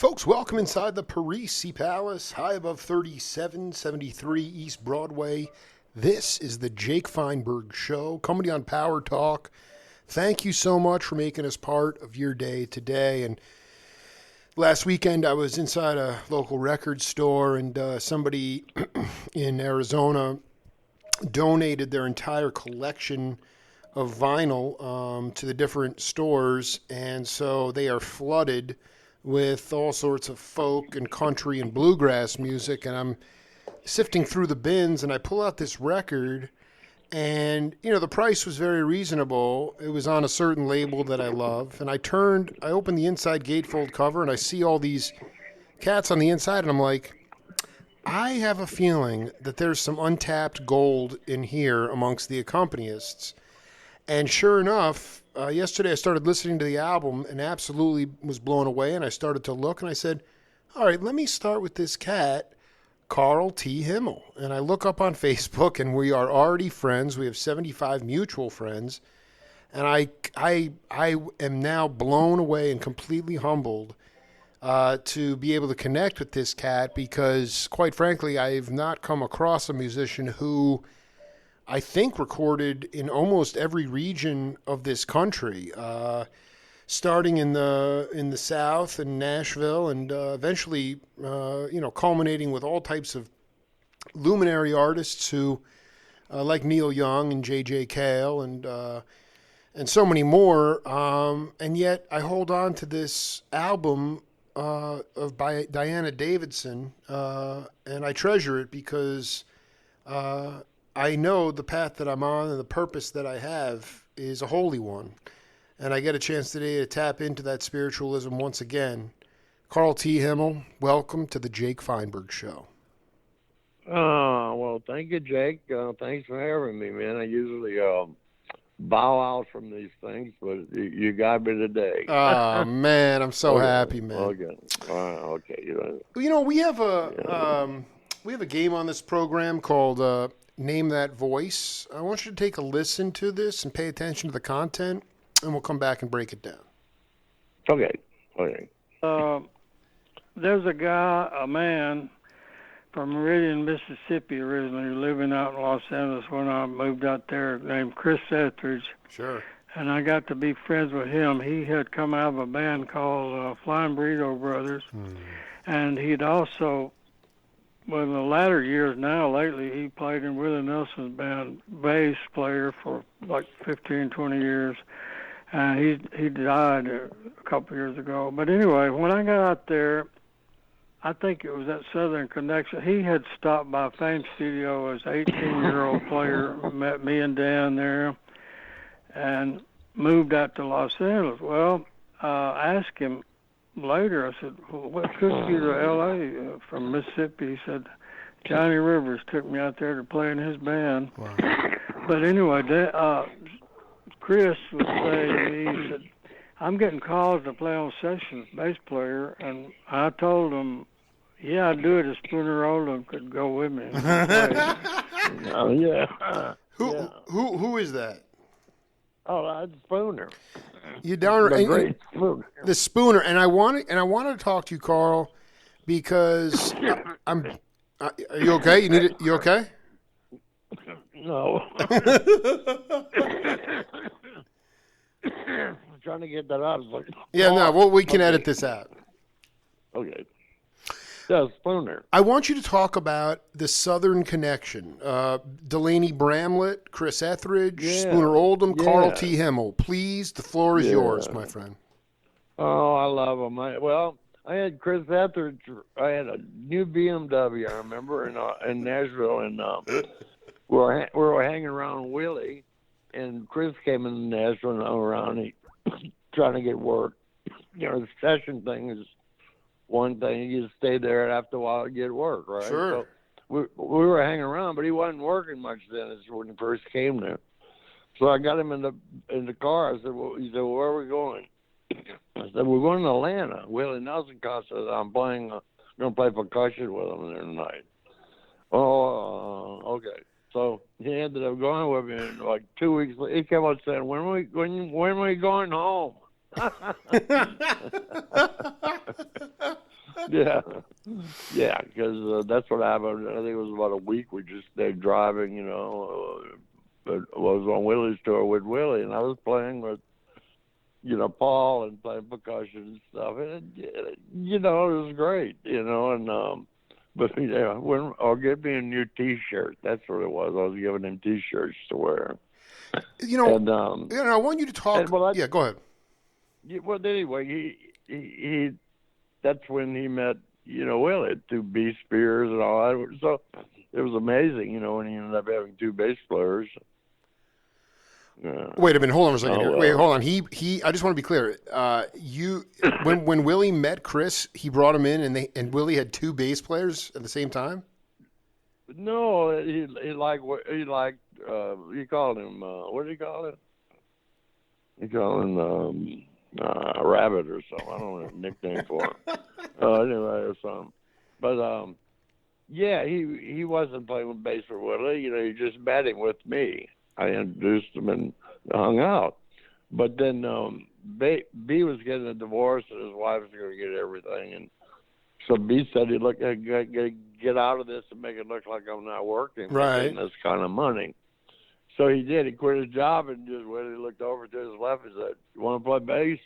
Folks, welcome inside the Parisi Palace, high above 3773 East Broadway. This is the Jake Feinberg Show, coming on Power Talk. Thank you so much for making us part of your day today. And last weekend, I was inside a local record store, and somebody in Arizona donated their entire collection of vinyl to the different stores, and so they are flooded with all sorts of folk and country and bluegrass music. And I'm sifting through the bins, and I pull out this record, and the price was very reasonable. It was on a certain label that I love, and I opened the inside gatefold cover, and I see all these cats on the inside, and I'm like, I have a feeling that there's some untapped gold in here amongst the accompanists. And sure enough, yesterday I started listening to the album and absolutely was blown away. And I started to look, and I said, all right, let me start with this cat, Karl T. Himmel. And I look up on Facebook, and we are already friends. We have 75 mutual friends. And I am now blown away and completely humbled to be able to connect with this cat, because, quite frankly, I've not come across a musician who I think recorded in almost every region of this country, starting in the South and Nashville, and eventually, culminating with all types of luminary artists who, like Neil Young and J.J. Cale and so many more. And yet, I hold on to this album by Diana Davidson, and I treasure it because I know the path that I'm on and the purpose that I have is a holy one. And I get a chance today to tap into that spiritualism once again. Karl T. Himmel, welcome to the Jake Feinberg Show. Well, thank you, Jake. Thanks for having me, man. I usually bow out from these things, but you got me today. Oh, man, I'm so happy, man. Okay. Okay. We have a game on this program called Name That Voice. I want you to take a listen to this and pay attention to the content, and we'll come back and break it down. Okay. There's a man from Meridian, Mississippi, originally living out in Los Angeles when I moved out there, named Chris Etheridge. Sure. And I got to be friends with him. He had come out of a band called Flying Burrito Brothers, and he'd also, in the latter years now, lately, he played in Willie Nelson's band, bass player for like 15, 20 years. And he died a couple years ago. But anyway, when I got out there, I think it was that Southern Connection. He had stopped by Fame Studio as an 18-year-old player, met me and Dan there, and moved out to Los Angeles. Well, I asked him later, I said, well, what took you to L.A. From Mississippi? He said, Johnny Rivers took me out there to play in his band. Wow. But anyway, Chris would say to me, he said, I'm getting calls to play on sessions, bass player, and I told him, yeah, I'd do it if Spooner Oldham could go with me. Oh, yeah. Who is that? Oh, that's Spooner. You darn The great Spooner. The Spooner, and I wanted to talk to you, Karl, because I'm. Are you okay? You okay? No. I'm trying to get that out. Yeah, no. Well, we can edit this out. Okay. Yeah, Spooner. I want you to talk about the Southern Connection. Delaney Bramlett, Chris Etheridge, Spooner Oldham, Karl T. Himmel. Please, the floor is yours, my friend. Oh, I love him. I had Chris Etheridge. I had a new BMW, I remember, in Nashville, and we were hanging around Willie, and Chris came in Nashville and around, trying to get work. The session thing is one thing. You just stay there, and after a while, you get work, right? Sure. So we were hanging around, but he wasn't working much then. As when he first came there. So I got him in the car. I said, he said, where are we going? I said, we're going to Atlanta. Willie Nelson concert. I'm going to play percussion with him there tonight. Oh, okay. So he ended up going with me, and like 2 weeks later, he kept on saying, when are we going home? Yeah, yeah, because that's what happened. I think it was about a week. We just stayed driving, but I was on Willie's tour with Willie, and I was playing with, Paul and playing percussion and stuff. And, it was great, and, but, or get me a new T-shirt. That's what it was. I was giving him T-shirts to wear. And, I want you to talk. Yeah, go ahead. Well, anyway, he that's when he met, Willie, two B Spears and all that. So it was amazing, when he ended up having two bass players. Wait a minute, hold on a second here. Wait, hold on. He. I just want to be clear. When Willie met Chris, he brought him in, and Willie had two bass players at the same time. No, he called him. What did he call it? He called him Rabbit or something. I don't know a nickname for him. Anyway, or something. But yeah, he wasn't playing with bass for Willie. He just met him with me. I introduced him and hung out. But then B was getting a divorce and his wife was going to get everything. And so B said, "Look, get out of this and make it look like I'm not working, right? Getting this kind of money." So he did. He quit his job and just when he looked over to his left, he said, "You want to play bass?"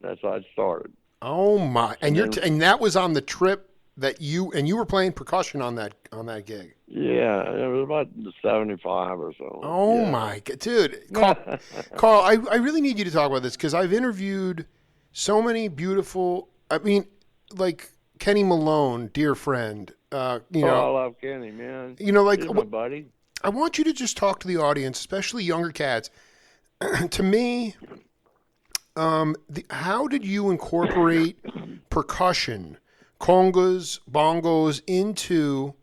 That's how it started. Oh my! And and that was on the trip that you were playing percussion on that gig. Yeah, it was about 75 or so. Oh my God, dude, Karl, I really need you to talk about this because I've interviewed so many beautiful. I mean, like Kenny Malone, dear friend. I love Kenny, man. He's my buddy. I want you to just talk to the audience, especially younger cats. To me, how did you incorporate percussion, congas, bongos into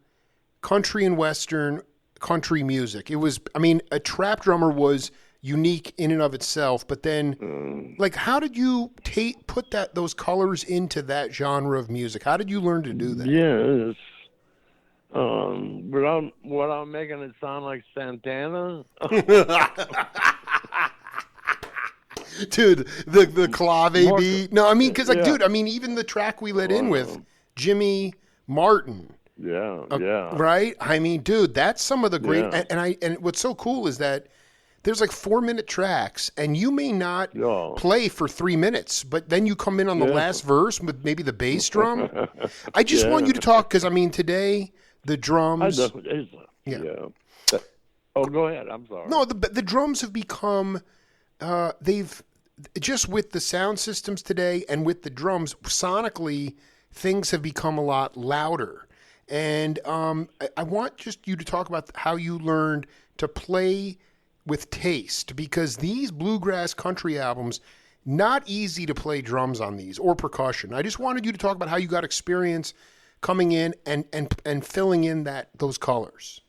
country and western country music? It was, a trap drummer was unique in and of itself, but then, how did you put those colors into that genre of music? How did you learn to do that? Yes. But I'm making it sound like Santana. Dude, the clave beat. No, because dude, even the track we let in with Jimmy Martin. Yeah. Right? Dude, that's some of the great. Yeah. And what's so cool is that there's 4-minute tracks, and you may not play for 3 minutes, but then you come in on the last verse with maybe the bass drum. I just want you to talk because today the drums. Oh, go ahead. I'm sorry. No, the drums have become. They've just with the sound systems today and with the drums sonically, things have become a lot louder. And I want just you to talk about how you learned to play with taste, because these bluegrass country albums, not easy to play drums on these or percussion. I just wanted you to talk about how you got experience coming in and filling in those colors.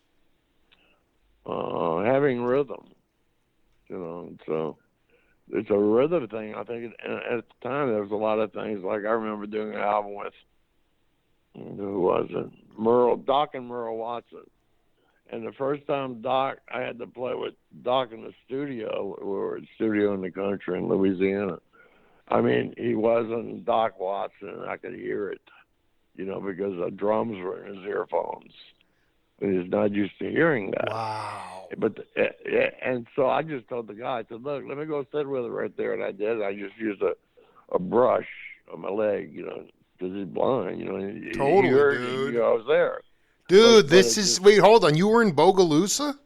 Having rhythm, so it's a rhythm thing. I think at the time there was a lot of things. Like I remember doing an album with, who was it? Doc and Merle Watson. And the first time I had to play with Doc in the studio. We were at a studio in the country in Louisiana. He wasn't Doc Watson, and I could hear it, because the drums were in his earphones. He's not used to hearing that. Wow. But and so I just told the guy, I said, "Look, let me go sit with it right there," and I did. I just used a brush on my leg, because he's blind, Totally, he heard dude. I was there. Dude, wait, hold on. You were in Bogalusa?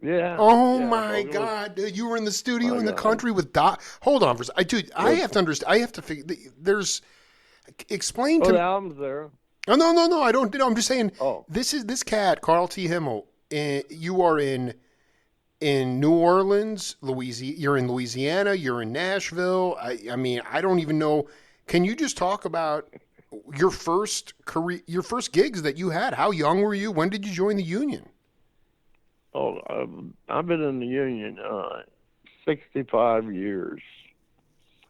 Yeah. Oh my God, dude! You were in the studio in the country with Doc. Hold on for a second, dude. I have to understand. I have to figure. Explain to me. The album's there. Oh, no. I don't. I'm just saying. Oh. This cat, Karl T. Himmel. You are in New Orleans, Louisiana. You're in Louisiana. You're in Nashville. I don't even know. Can you just talk about your first gigs that you had? How young were you? When did you join the union? Oh, I've been in the union 65 years.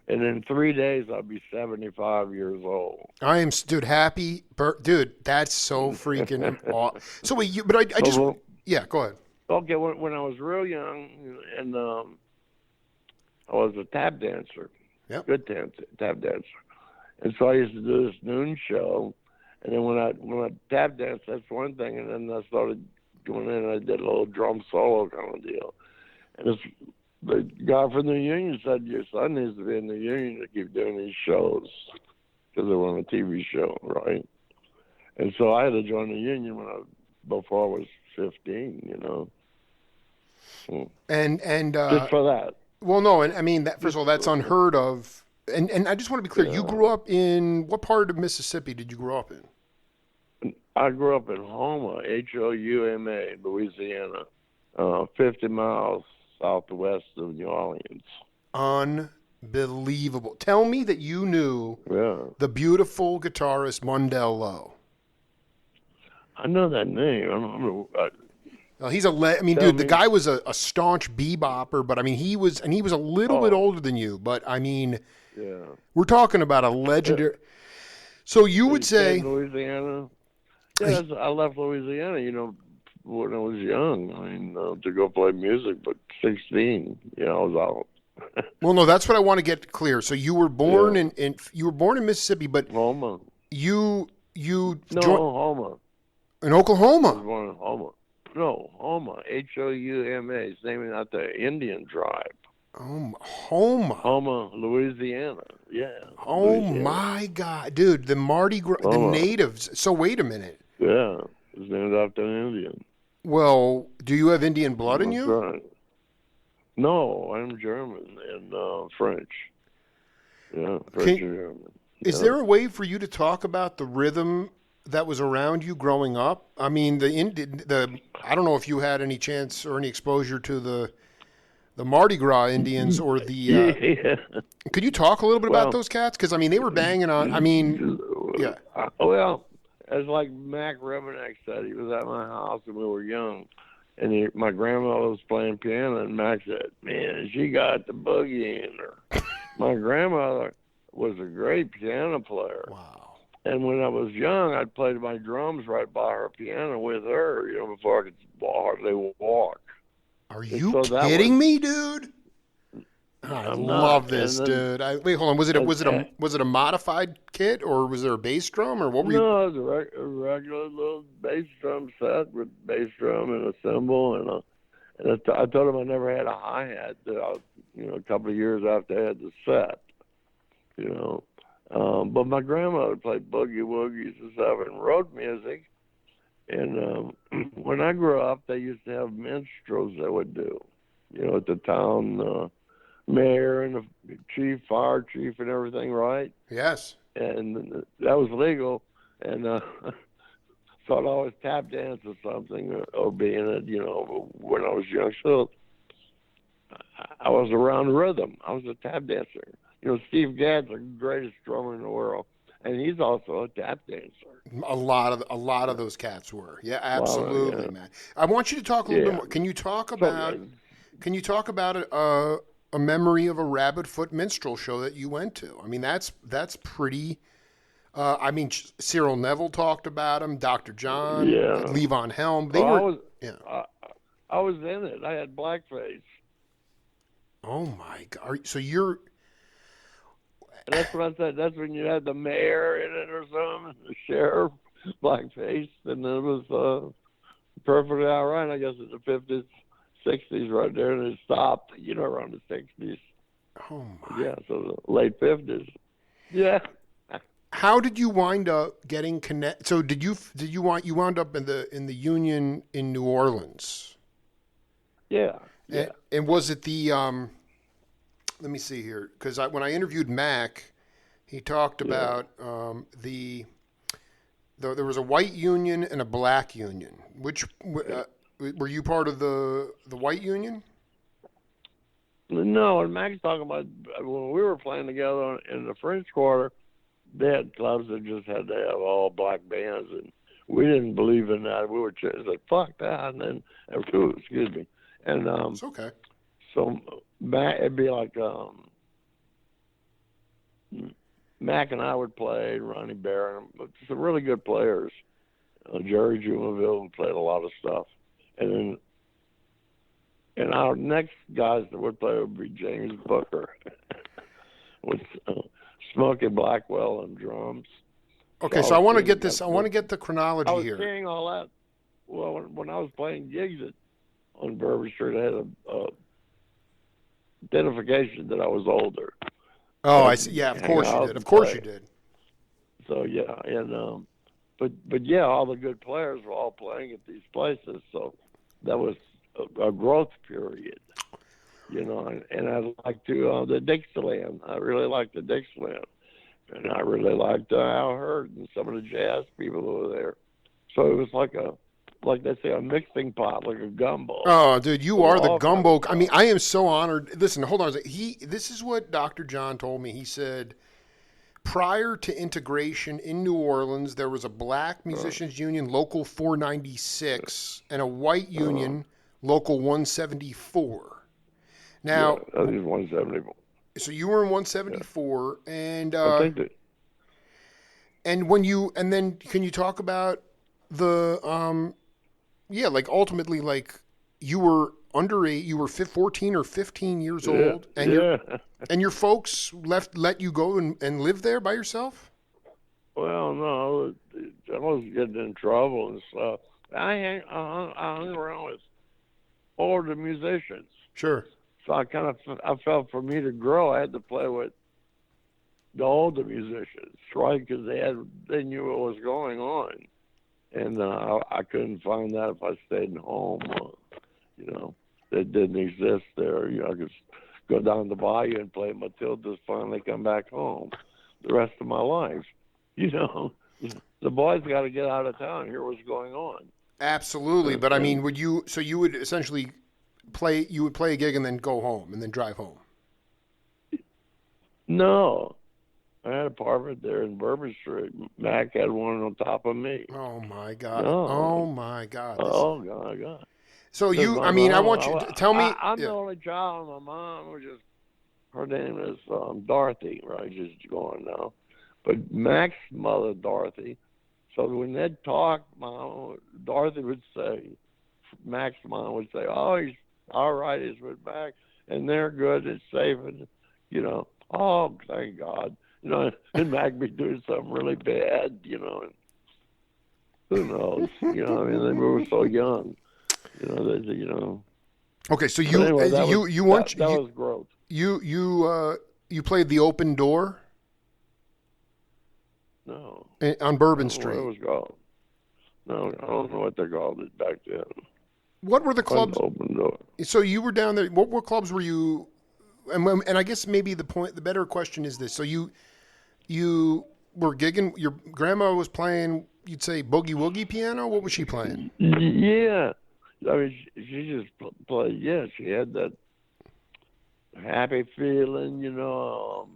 And in 3 days, I'll be 75 years old. I am, dude, happy. Dude, that's so freaking awesome. So wait, yeah, go ahead. Okay, when I was real young, and I was a tap dancer. Yep. Good tap dancer. And so I used to do this noon show, and then when I tap danced, that's one thing, and then I started going in and I did a little drum solo kind of deal. And the guy from the union said, your son needs to be in the union to keep doing these shows because they were on a TV show, right? And so I had to join the union before I was 15, you know. And just for that. Well, no, and I mean, first of all, that's unheard of. And I just want to be clear, you grew up in, what part of Mississippi did you grow up in? I grew up in Houma, Houma, Louisiana, 50 miles southwest of New Orleans. Unbelievable. Tell me that you knew the beautiful guitarist Mundell Lowe. I know that name. I don't know. He's the guy was a staunch bebopper, but I mean, he was a little bit older than you, but I mean, we're talking about a legendary. So you would say Louisiana? Yes, I left Louisiana, you know, when I was young. I mean, to go play music, but 16, you know, I was out. Well, no, that's what I want to get clear. So you were born in Mississippi, but Houma. Houma. In Oklahoma. I was born in Houma. No, Houma, Houma. It's named after the Indian tribe. Houma. Houma, Louisiana. Yeah. Oh, Louisiana. My God. Dude, the Mardi Gras, the natives. So wait a minute. Yeah, it's named after an Indian. Well, do you have Indian blood in you? Right. No, I'm German and French. Yeah, French and German. Is there a way for you to talk about the rhythm that was around you growing up? I mean, I don't know if you had any chance or any exposure to the Mardi Gras Indians or the. Could you talk a little bit about those cats? Because I mean, they were banging on. I mean, yeah. Well, as like Mac Rebenek said, he was at my house when we were young, and my grandmother was playing piano, and Mac said, "Man, she got the boogie in her." My grandmother was a great piano player. Wow. And when I was young, I played my drums right by her piano with her, you know, before I could hardly walk. Are you kidding me, dude? I love this, dude. Wait, hold on. Was it a modified kit, or was there a bass drum, or what were you? No, it was a regular little bass drum set with bass drum and a cymbal, and I told him I never had a hi-hat. You know, a couple of years after I had the set, you know. But my grandmother played boogie woogies and stuff and wrote music. And when I grew up, they used to have minstrels that would do, you know, at the town mayor and the chief, fire chief, and everything, right? Yes. And that was legal. And so I'd always tap dance or something or be in it, you know, when I was young. So I was around rhythm. I was a tap dancer. You know, Steve Gadd's the greatest drummer in the world, and he's also a tap dancer. A lot of those cats were. Yeah, absolutely, man. I want you to talk a little bit more. Can you talk about a memory of a Rabbit Foot minstrel show that you went to? I mean, that's pretty. I mean, Cyril Neville talked about him. Dr. John, Levon Helm. I was in it. I had blackface. Oh my God! So you're. And that's what I said. That's when you had the mayor in it or something, the sheriff, blackface, and it was perfectly all right. I guess in the 50s, 60s, right there, and it stopped. You know, around the 60s. Oh my! Yeah, so the late 50s. Yeah. How did you wind up getting connected? So you wound up in the Union in New Orleans? Yeah. And was it the let me see here, because when I interviewed Mac, he talked about there was a white union and a black union. Which were you part of the white union? No, and Mac's talking about when we were playing together in the French Quarter, they had clubs that just had to have all black bands, and we didn't believe in that. We were just like, fuck that, and then excuse me, and it's okay. So Mac, it'd be like Mac and I would play, Ronnie Barron, some really good players. Jerry Jumaville played a lot of stuff, and our next guys that would play would be James Booker. Smokey Blackwell on drums. Okay, so I want to get this. I want to get the chronology I was here. seeing all that. Well, when I was playing gigs on Bourbon Street, I had a identification that I was older. Oh, I see. Yeah, of course you did. Of course you did. So yeah, and but yeah, all the good players were all playing at these places. So that was a growth period, you know. And I liked to the Dixieland. I really liked the Dixieland, and I really liked Al Hurd and some of the jazz people who were there. So it was like they say, a mixing pot, like a gumbo. Oh, dude, you are the gumbo. I mean, I am so honored. Listen, hold on. This is what Dr. John told me. He said, prior to integration in New Orleans, there was a black musicians union, Local 496, and a white union, Local 174. Now, yeah, I think it's 174. So you were in 174, and I think that. and then can you talk about the yeah, like ultimately, like you were underage, you were 14 or 15 years old, and and your folks let you go and live there by yourself? Well, no, I was getting in trouble and stuff. I hung around with older musicians. Sure. So I felt for me to grow, I had to play with the older musicians, right? Because they knew what was going on. And I couldn't find that if I stayed at home. You know, it didn't exist there. You know, I could go down the bayou and play Matilda's, finally come back home the rest of my life. You know, the boys got to get out of town, hear what's going on. Absolutely. But I mean, you would essentially play a gig and then go home and then drive home? No. I had an apartment there in Bourbon Street. Mac had one on top of me. Oh my God! No. Oh my God! Oh God! So I mean, I want you to tell me. I'm the only child. My mom was her name is Dorothy, right? She's gone now. But Mac's mother, Dorothy. So when they'd talk, Dorothy would say, Mac's mom would say, "Oh, he's all right. He's with Mac, and they're good. It's safe, and you know, oh, thank God." You know, and Mac be doing something really bad, you know. And who knows? You know, I mean, they were so young. You know. Okay, so anyway, that was growth. You played the Open Door. No. On Bourbon Street. What it was called? No, I don't know what they called it back then. What were the clubs? Open Door. So you were down there. What clubs were you? And I guess maybe the better question is this: so you were gigging. Your grandma was playing. You'd say boogie woogie piano. What was she playing? Yeah, I mean she just played. Yeah, she had that happy feeling. You know,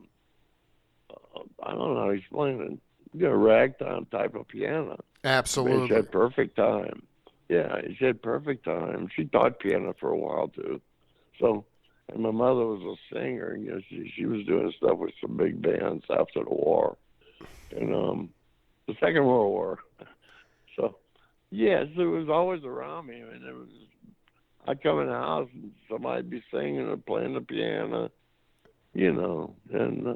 I don't know how to explain it. You know, ragtime type of piano. Absolutely. I mean, she had perfect time. Yeah, she had perfect time. She taught piano for a while too. So. And my mother was a singer. You know, she was doing stuff with some big bands after the war, and the Second World War. So, yes, it was always around me. I mean, I'd come in the house and somebody'd be singing or playing the piano, you know, and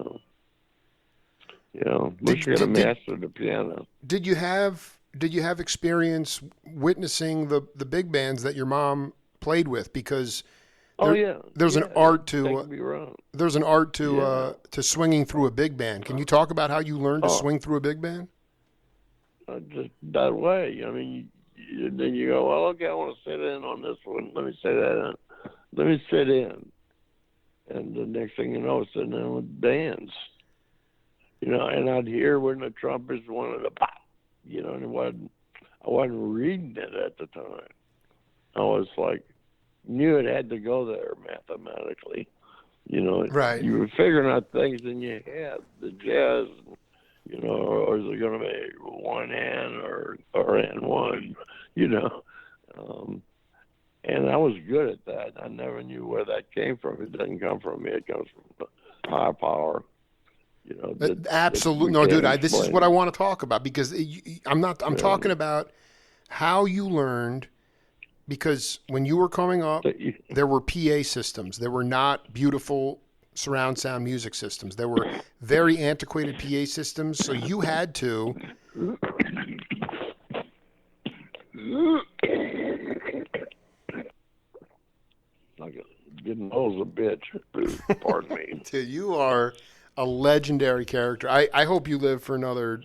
you know, we should have mastered the piano. Did you have experience witnessing the big bands that your mom played with? Because there's an art to to swinging through a big band. Can you talk about how you learned to swing through a big band? Just that way. I mean, then you go, well, okay, I want to sit in on this one. Let me sit in. Let me sit in. And the next thing you know, sitting in with bands. You know, and I'd hear when the trumpets wanted to pop. You know, and I wasn't reading it at the time. I was like, knew it had to go there mathematically. You know, right. You were figuring out things in your head, the jazz, you know, or is it going to be one hand or and one, you know. And I was good at that. I never knew where that came from. It doesn't come from me. It comes from higher power. You know, absolutely. No, dude, this is what I want to talk about because I'm talking about how you learned. Because when you were coming up, there were PA systems. There were not beautiful surround sound music systems. There were very antiquated PA systems, so you had to. Like getting old's a bitch. Pardon me. Dude, you are a legendary character. I hope you live for another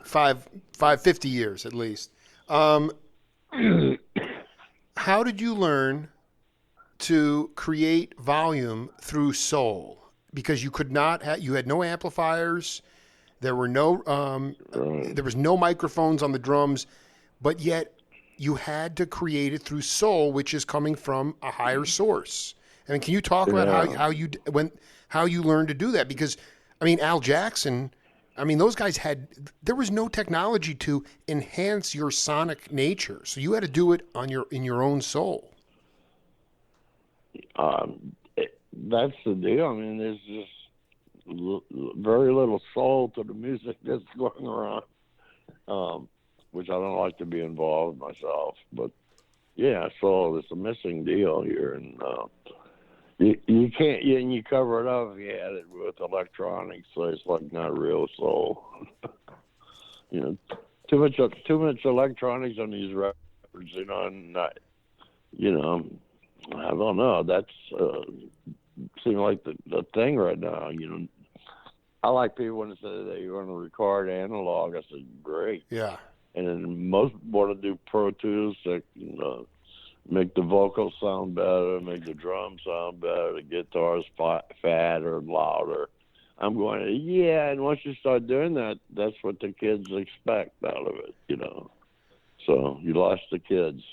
50 years at least. How did you learn to create volume through soul? Because you could not you had no amplifiers. There were no there was no microphones on the drums, but yet you had to create it through soul, which is coming from a higher source. I mean, can you talk about how you learned to do that? Because I mean, Al Jackson, I mean, those guys there was no technology to enhance your sonic nature, so you had to do it in your own soul. That's the deal. I mean, there's just very little soul to the music that's going around, which I don't like to be involved myself. But yeah, soul is a missing deal here, and you can't. And you cover it up if you had it with electronics, so it's like not real soul. You know, too much electronics on these records. You know, and I don't know. That's seems like the thing right now. You know, I like people when they say they want to record analog. I said, great. Yeah. And then most want to do Pro Tools that make the vocals sound better, make the drums sound better, the guitars fatter, louder. I'm going, yeah. And once you start doing that, that's what the kids expect out of it. You know. So you lost the kids.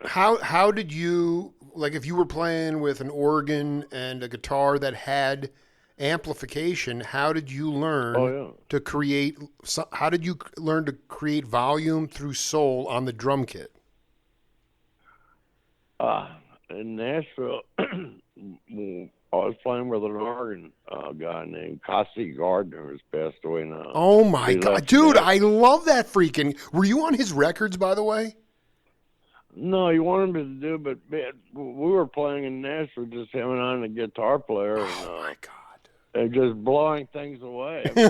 How did you, like, if you were playing with an organ and a guitar that had amplification, how did you learn to create? How did you learn to create volume through soul on the drum kit? In Nashville, I was playing with an organ guy named Cassie Gardner, who's passed away now. Oh my God, dude! I love that freaking. Were you on his records, by the way? No, he wanted me to do, but man, we were playing in Nashville, just him and I and a guitar player. Oh my God! And just blowing things away. I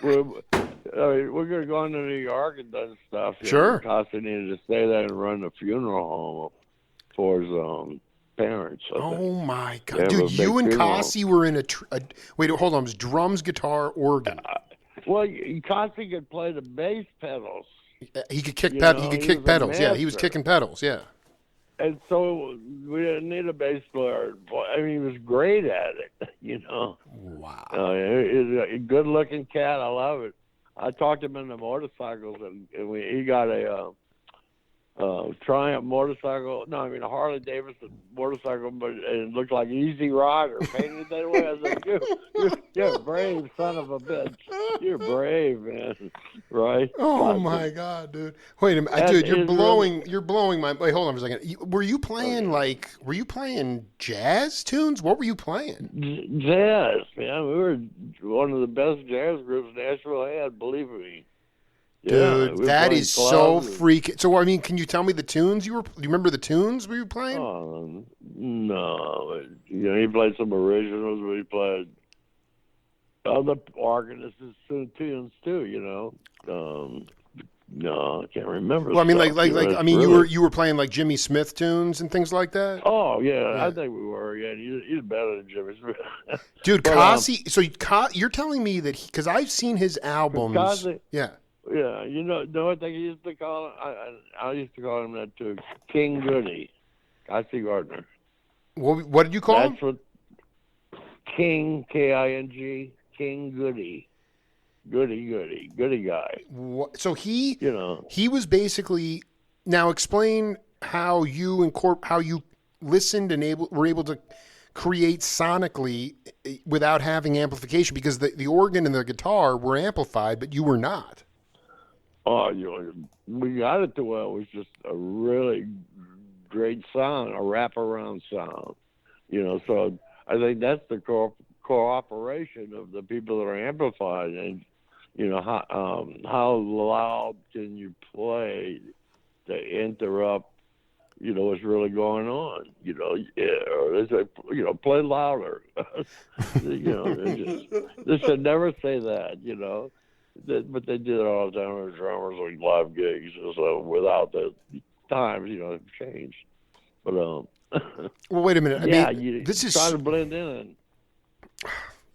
mean, we're going to go into New York and done stuff. Sure. Costa needed to stay there and run the funeral home for his parents. Oh my God, dude! You and Cassie were in wait, hold on. It was drums, guitar, organ. Well, Cassie could play the bass pedals. He could kick pedals. He could kick pedals. Yeah, he was kicking pedals. Yeah. And so we didn't need a bass player. I mean, he was great at it. You know. Wow. He's a good-looking cat. I love it. I talked him into motorcycles, and he got a Triumph motorcycle. No, I mean a Harley Davidson motorcycle, but it looked like Easy Rider painted that way. I was like, you're a brave son of a bitch. You're brave, man. Right? Oh my God, dude! Wait a minute, dude. You're blowing my. Wait, hold on for a second. Were you playing Were you playing jazz tunes? What were you playing? Jazz, man. We were one of the best jazz groups Nashville had. Believe me. Dude, that is so freaking. So, I mean, can you tell me the tunes do you remember the tunes we were playing? No. He played some originals, but he played other organists' tunes too. No, I can't remember. Well, I mean, you were playing like Jimmy Smith tunes and things like that. Oh yeah. I think we were. Yeah, he's better than Jimmy Smith. Dude, Cassie. So you're telling me that because I've seen his albums. Cassie, yeah. Yeah, know what they used to call him? I used to call him that too. King Goody, Cassie Gardner. What did you call him? That's what King, King, King Goody. Goody guy. So he was basically. Now explain how you listened and were able to create sonically without having amplification, because the organ and the guitar were amplified, but you were not. Oh, we got it to where it was just a really great sound, a wraparound sound. So I think that's the cooperation of the people that are amplified, and how loud can you play to interrupt, what's really going on. Or they say, play louder. They should never say that. But they did it all the time with drummers, like live gigs. So without the times, have changed. But well, wait a minute. this is trying to blend in.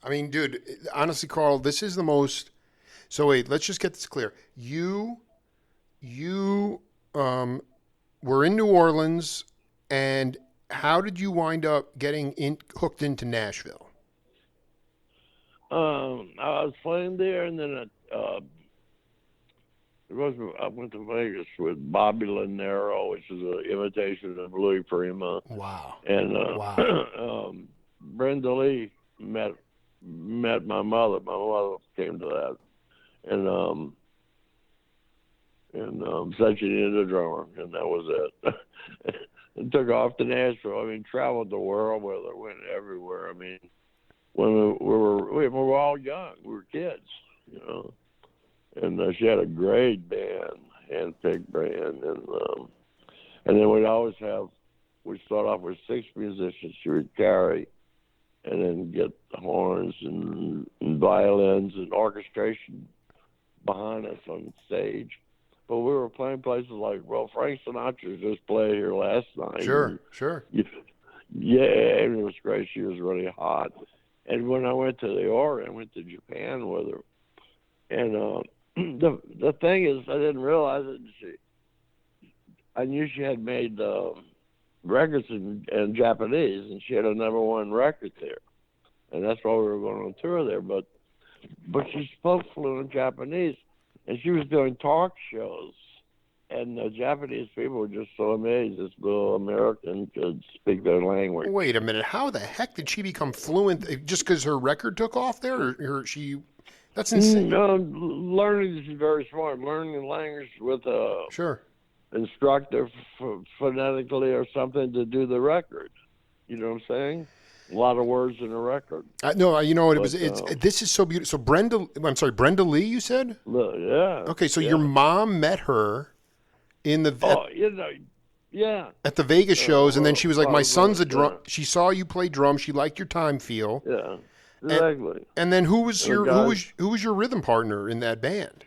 I mean, dude, honestly, Karl, this is the most. So wait, let's just get this clear. You were in New Orleans, and how did you wind up getting hooked into Nashville? I was playing there, and then I went to Vegas with Bobby Llanero, which is an imitation of Louis Prima. Wow. And Brenda Lee met my mother. My mother came to that, and said she needed a drummer, and that was it. And took off to Nashville. I mean, traveled the world with her, went everywhere. I mean, when we were all young, we were kids, And she had a great band, hand-picked band, and then we'd start off with 6 musicians she would carry, and then get the horns and violins and orchestration behind us on stage. But we were playing places like, Frank Sinatra just played here last night. Sure. Yeah, and it was great. She was really hot. And when I went to the Orient, I went to Japan with her. And the thing is, I didn't realize it. I knew she had made records in Japanese, and she had a #1 record there. And that's why we were going on tour there. But she spoke fluent Japanese. And she was doing talk shows, and the Japanese people were just so amazed this little American could speak their language. Wait a minute. How the heck did she become fluent? Just because her record took off there? That's insane. Learning is very smart. Learning the language with a instructor phonetically or something to do the record. You know what I'm saying? A lot of words in a record. No, you know what it was. This is so beautiful. So Brenda Lee, you said? Yeah. Okay, so your mom met her in the at the Vegas shows, and then she was like, "My son's a drum." She saw you play drums. She liked your time feel. Yeah, exactly. And then who was your rhythm partner in that band?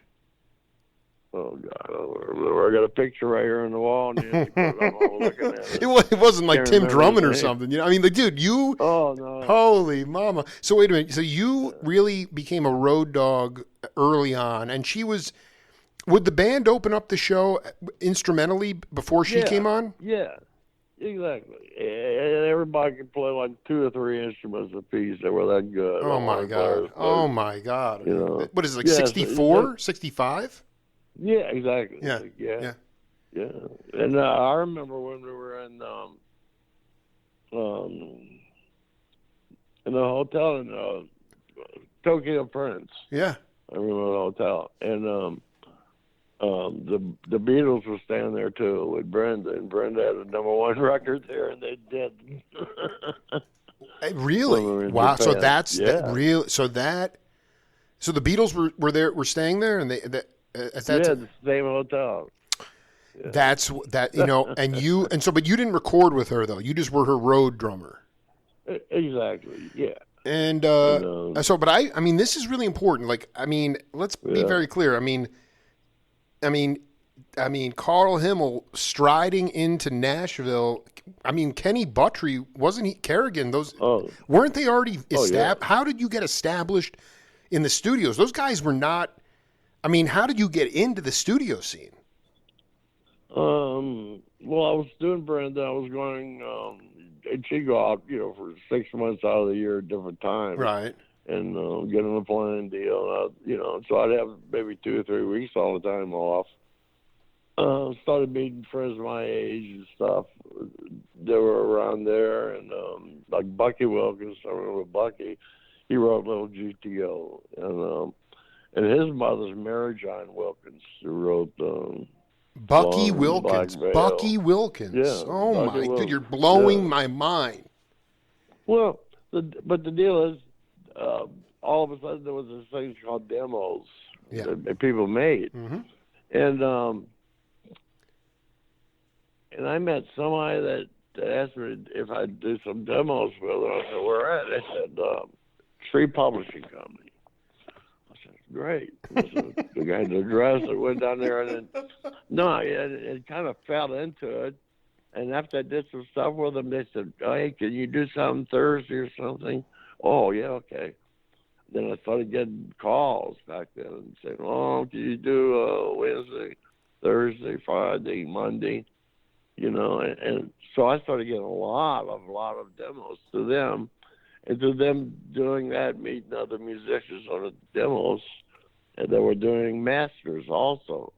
Oh God! I got a picture right here on the wall, and I'm looking at it. It wasn't like Tim Drummond or something, I mean, dude, you. Oh no! Holy mama! So wait a minute. So you really became a road dog early on, and she was. Would the band open up the show instrumentally before she came on? Yeah, exactly. And everybody could play like 2 or 3 instruments a piece. They were that good. Oh my God! Oh my God! What is it, like 64, 65? Yeah, exactly. Yeah. And I remember when we were in the hotel in Tokyo Prince. Yeah. I remember the hotel, and the Beatles were staying there too with Brenda, and Brenda had a #1 record there, and they did. Really? Wow! Japan. So that's real. So the Beatles were staying there, and the same hotel. Yeah. That's that, but you didn't record with her though. You just were her road drummer. Exactly. Yeah. And but I mean, this is really important. Like, I mean, let's be very clear. I mean, Karl Himmel striding into Nashville. I mean, Kenny Buttrey, wasn't he? Kerrigan, weren't they already established? How did you get established in the studios? Those guys were not. I mean, how did you get into the studio scene? Well, I was doing Brenda. I was going, and she'd go out, for 6 months out of the year at different times. Right. And get on a plane deal. So I'd have maybe 2 or 3 weeks all the time off. Started meeting friends my age and stuff. They were around there, and like Bucky Wilkins. I remember Bucky. He wrote Little GTO, and his mother's Mary John Wilkins, who wrote Bucky Wilkins. Bucky Wilkins. Yeah. Oh Bucky my Wilkins. God, you're blowing my mind. Well, but the deal is, all of a sudden there was this thing called demos that people made, Mm-hmm. and and I met somebody that asked me if I'd do some demos with her. I said, "Where at?" They said, "Tree Publishing Company." I said, "Great." So the guy had the address. I went down there, and then it kind of fell into it. And after I did some stuff with them, they said, "Hey, can you do something Thursday or something?" "Oh, yeah, okay." Then I started getting calls back then and saying, "Oh, can you do Wednesday, Thursday, Friday, Monday?" And so I started getting a lot of demos to them, and to them doing that, meeting other musicians on the demos, and they were doing masters also.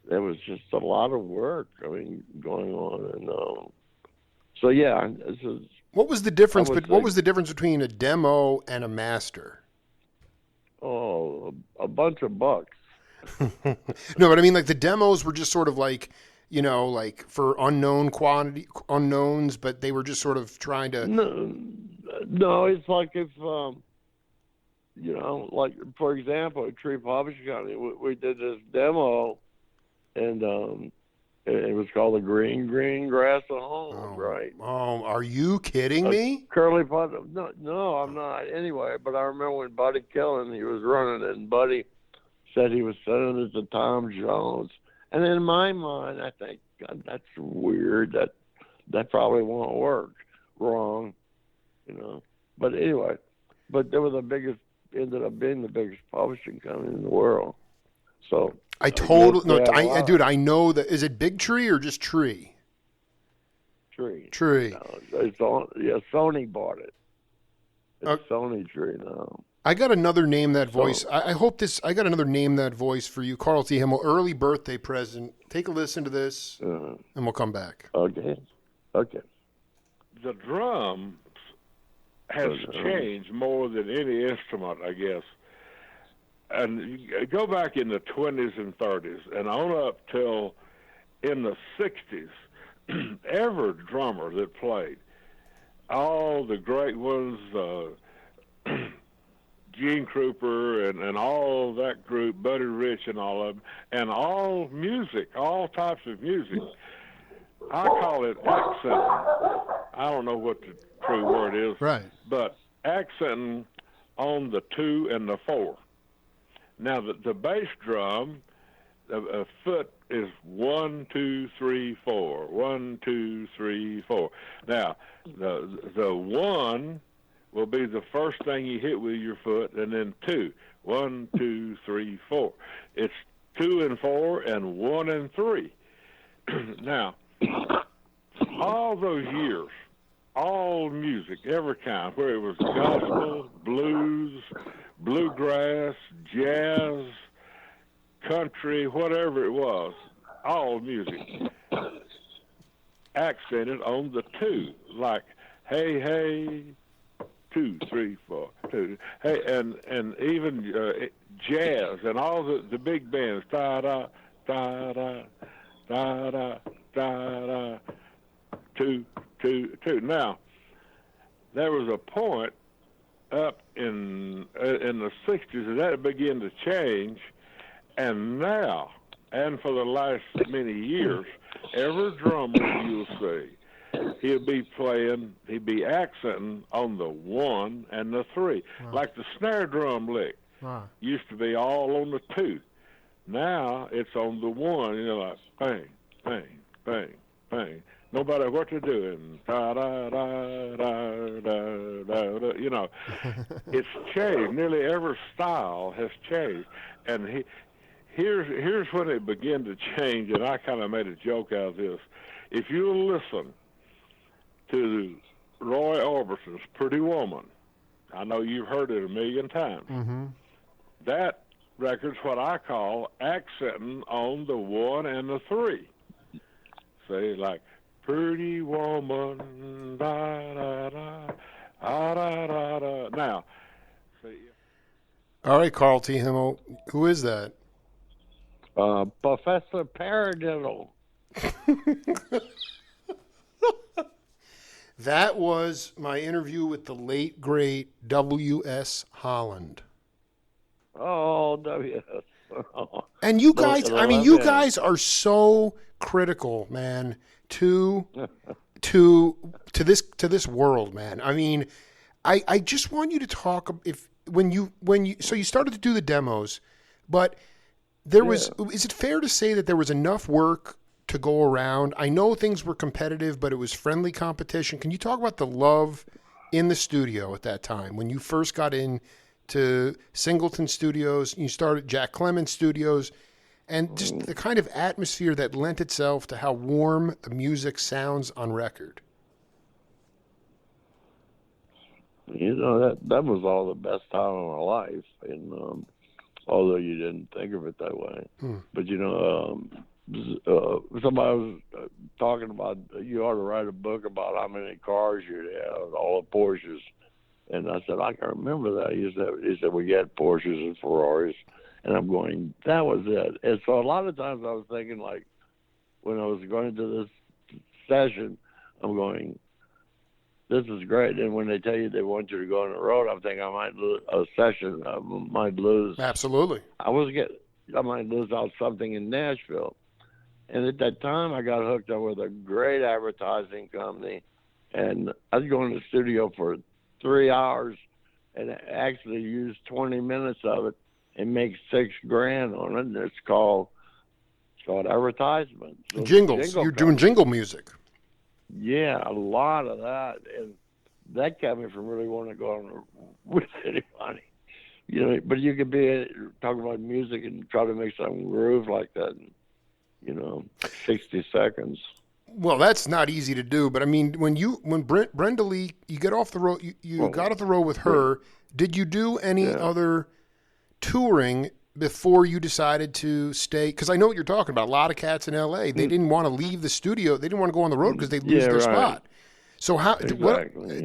There was just a lot of work, going on, and so yeah, this is. What was the difference? What was the difference between a demo and a master? Oh, a bunch of bucks. No, but I mean, like the demos were just sort of like, like for unknowns, but they were just sort of trying to. No, it's like if like for example, at Tree Publishing Company, we did this demo, and it was called "The Green Grass at Home," right? Oh, are you kidding me? Curly Pot. No, I'm not. Anyway, but I remember when Buddy Killen, he was running it, and Buddy said he was sending it to Tom Jones. And in my mind, I think, God, that's weird. That probably won't work. Wrong, But anyway, they were ended up being the biggest publishing company in the world. So dude, I know that. Is it Big Tree or just Tree? Tree. No, Sony bought it. It's Sony Tree now. I got another Name That Voice. I got another Name That Voice for you, Karl T. Himmel. Early birthday present. Take a listen to this, and we'll come back. Okay. The drum has changed more than any instrument, I guess. And you go back in the 20s and 30s, and on up till in the 60s, every drummer that played, all the great ones, Gene Krupa and all that group, Buddy Rich and all of them, and all music, all types of music, I call it accenting. I don't know what the true word is, right? But accenting on the 2 and the 4. Now the bass drum, a foot is 1, 2, 3, 4. 1, 2, 3, 4. Now the 1 will be the first thing you hit with your foot, and then 2. 1, 2, 3, 4. It's 2 and 4 and 1 and 3. Now, all those years, all music, every kind, where it was gospel, blues, bluegrass, jazz, country, whatever it was, all music accented on the 2, like hey, hey, 2, 3, 4, 2. Hey, and even jazz and all the big bands, da da da da da da da da, 2, 2, 2. Now, there was a point up in the 60s that began to change, and now, and for the last many years, every drummer you'll see, he'd be accenting on the 1 and the 3. Wow. Like the snare drum lick. Wow. Used to be all on the 2. Now it's on the 1, like bang, bang, bang, bang. No matter what you're doing, da da da da da da. It's changed. Nearly every style has changed, and here's when it began to change. And I kind of made a joke out of this. If you listen to Roy Orbison's "Pretty Woman," I know you've heard it a million times. Mm-hmm. That record's what I call accenting on the 1 and the 3. Say, like, pretty woman, da da da, da da da da. Now, see. All right, Karl T. Himmel, who is that? Professor Paradiddle. That was my interview with the late, great W.S. Holland. Oh, W.S. And you guys, The I mean, left you hand. guys are so critical, man, to this world, man. I mean, I just want you to talk when you so you started to do the demos, but there was, is it fair to say that there was enough work to go around? I know things were competitive, but it was friendly competition. Can you talk about the love in the studio at that time when you first got into Singleton Studios, you started Jack Clemens Studios, and just the kind of atmosphere that lent itself to how warm the music sounds on record? You know, that was all the best time of my life, and although you didn't think of it that way. But you know, somebody was talking about you ought to write a book about how many cars you had, all the Porsches, and I said I can remember that. He said we had Porsches and Ferraris, and I'm going, that was it. And so a lot of times I was thinking, like, when I was going to this session, I'm going, this is great. And when they tell you they want you to go on the road, I'm thinking I might lose a session. I might lose. Absolutely. I might lose out something in Nashville. And at that time, I got hooked up with a great advertising company, and I was going to the studio for 3 hours and actually use 20 minutes of it and make $6,000 on it. And it's called advertisement. So Jingles. You're doing jingle music. Yeah, a lot of that, and that kept me from really wanting to go on with anybody. You know, but you could be talking about music and try to make some groove like that in, you know, 60 seconds. Well, that's not easy to do, but I mean, when Brenda Lee, you get off the road, you got off the road with her. Did you do any other touring before you decided to stay? Because I know what you're talking about. A lot of cats in L.A., they didn't want to leave the studio. They didn't want to go on the road because they'd lose their spot. So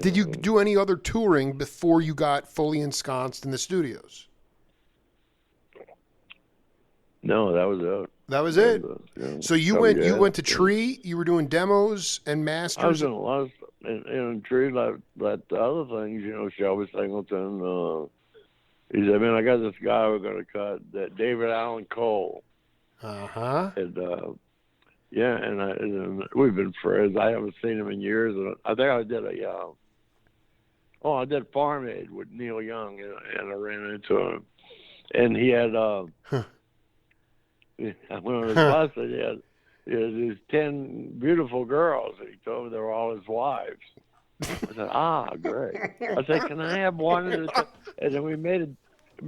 did you do any other touring before you got fully ensconced in the studios? No, that was it. That was it. Yeah. So you went to Tree. You were doing demos and masters. I was doing a lot of stuff in Tree, like the other things. You know, Shelby Singleton. He said, "Man, I got this guy we're going to cut, that David Allen Cole." And and we've been friends. I haven't seen him in years. And I think I did I did Farm Aid with Neil Young, and I ran into him, and he had I went on his bus, and he had these 10 beautiful girls. He told me they were all his wives. I said, great. I said, can I have one? And then we made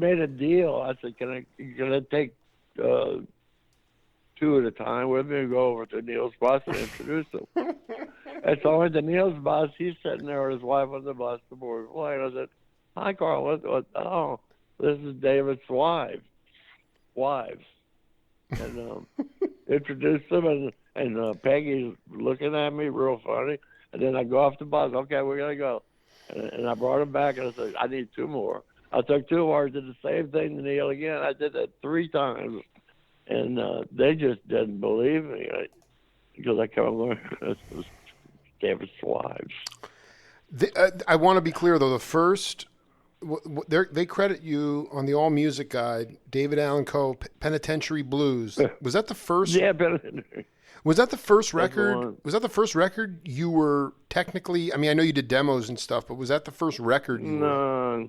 a deal. I said, can I take 2 at a time with me and go over to Neil's bus and introduce them? And so I went to Neil's bus. He's sitting there with his wife on the bus before we flying. I said, hi, Karl. What? Oh, this is David's wives. And introduced them, and Peggy's looking at me real funny. And then I go off the bus. Okay, we're going to go. And I brought him back, and I said, I need 2 more. I took 2 more, did the same thing to Neil again. I did that 3 times. And they just didn't believe me because I kept on going, David's wives. I want to be clear, though. The first, they credit you on the All Music Guide, David Allen Coe, Penitentiary Blues. Was that the first? Yeah, Penitentiary. Was that the first record? Was that the first record you were technically? I mean, I know you did demos and stuff, but was that the first record? No,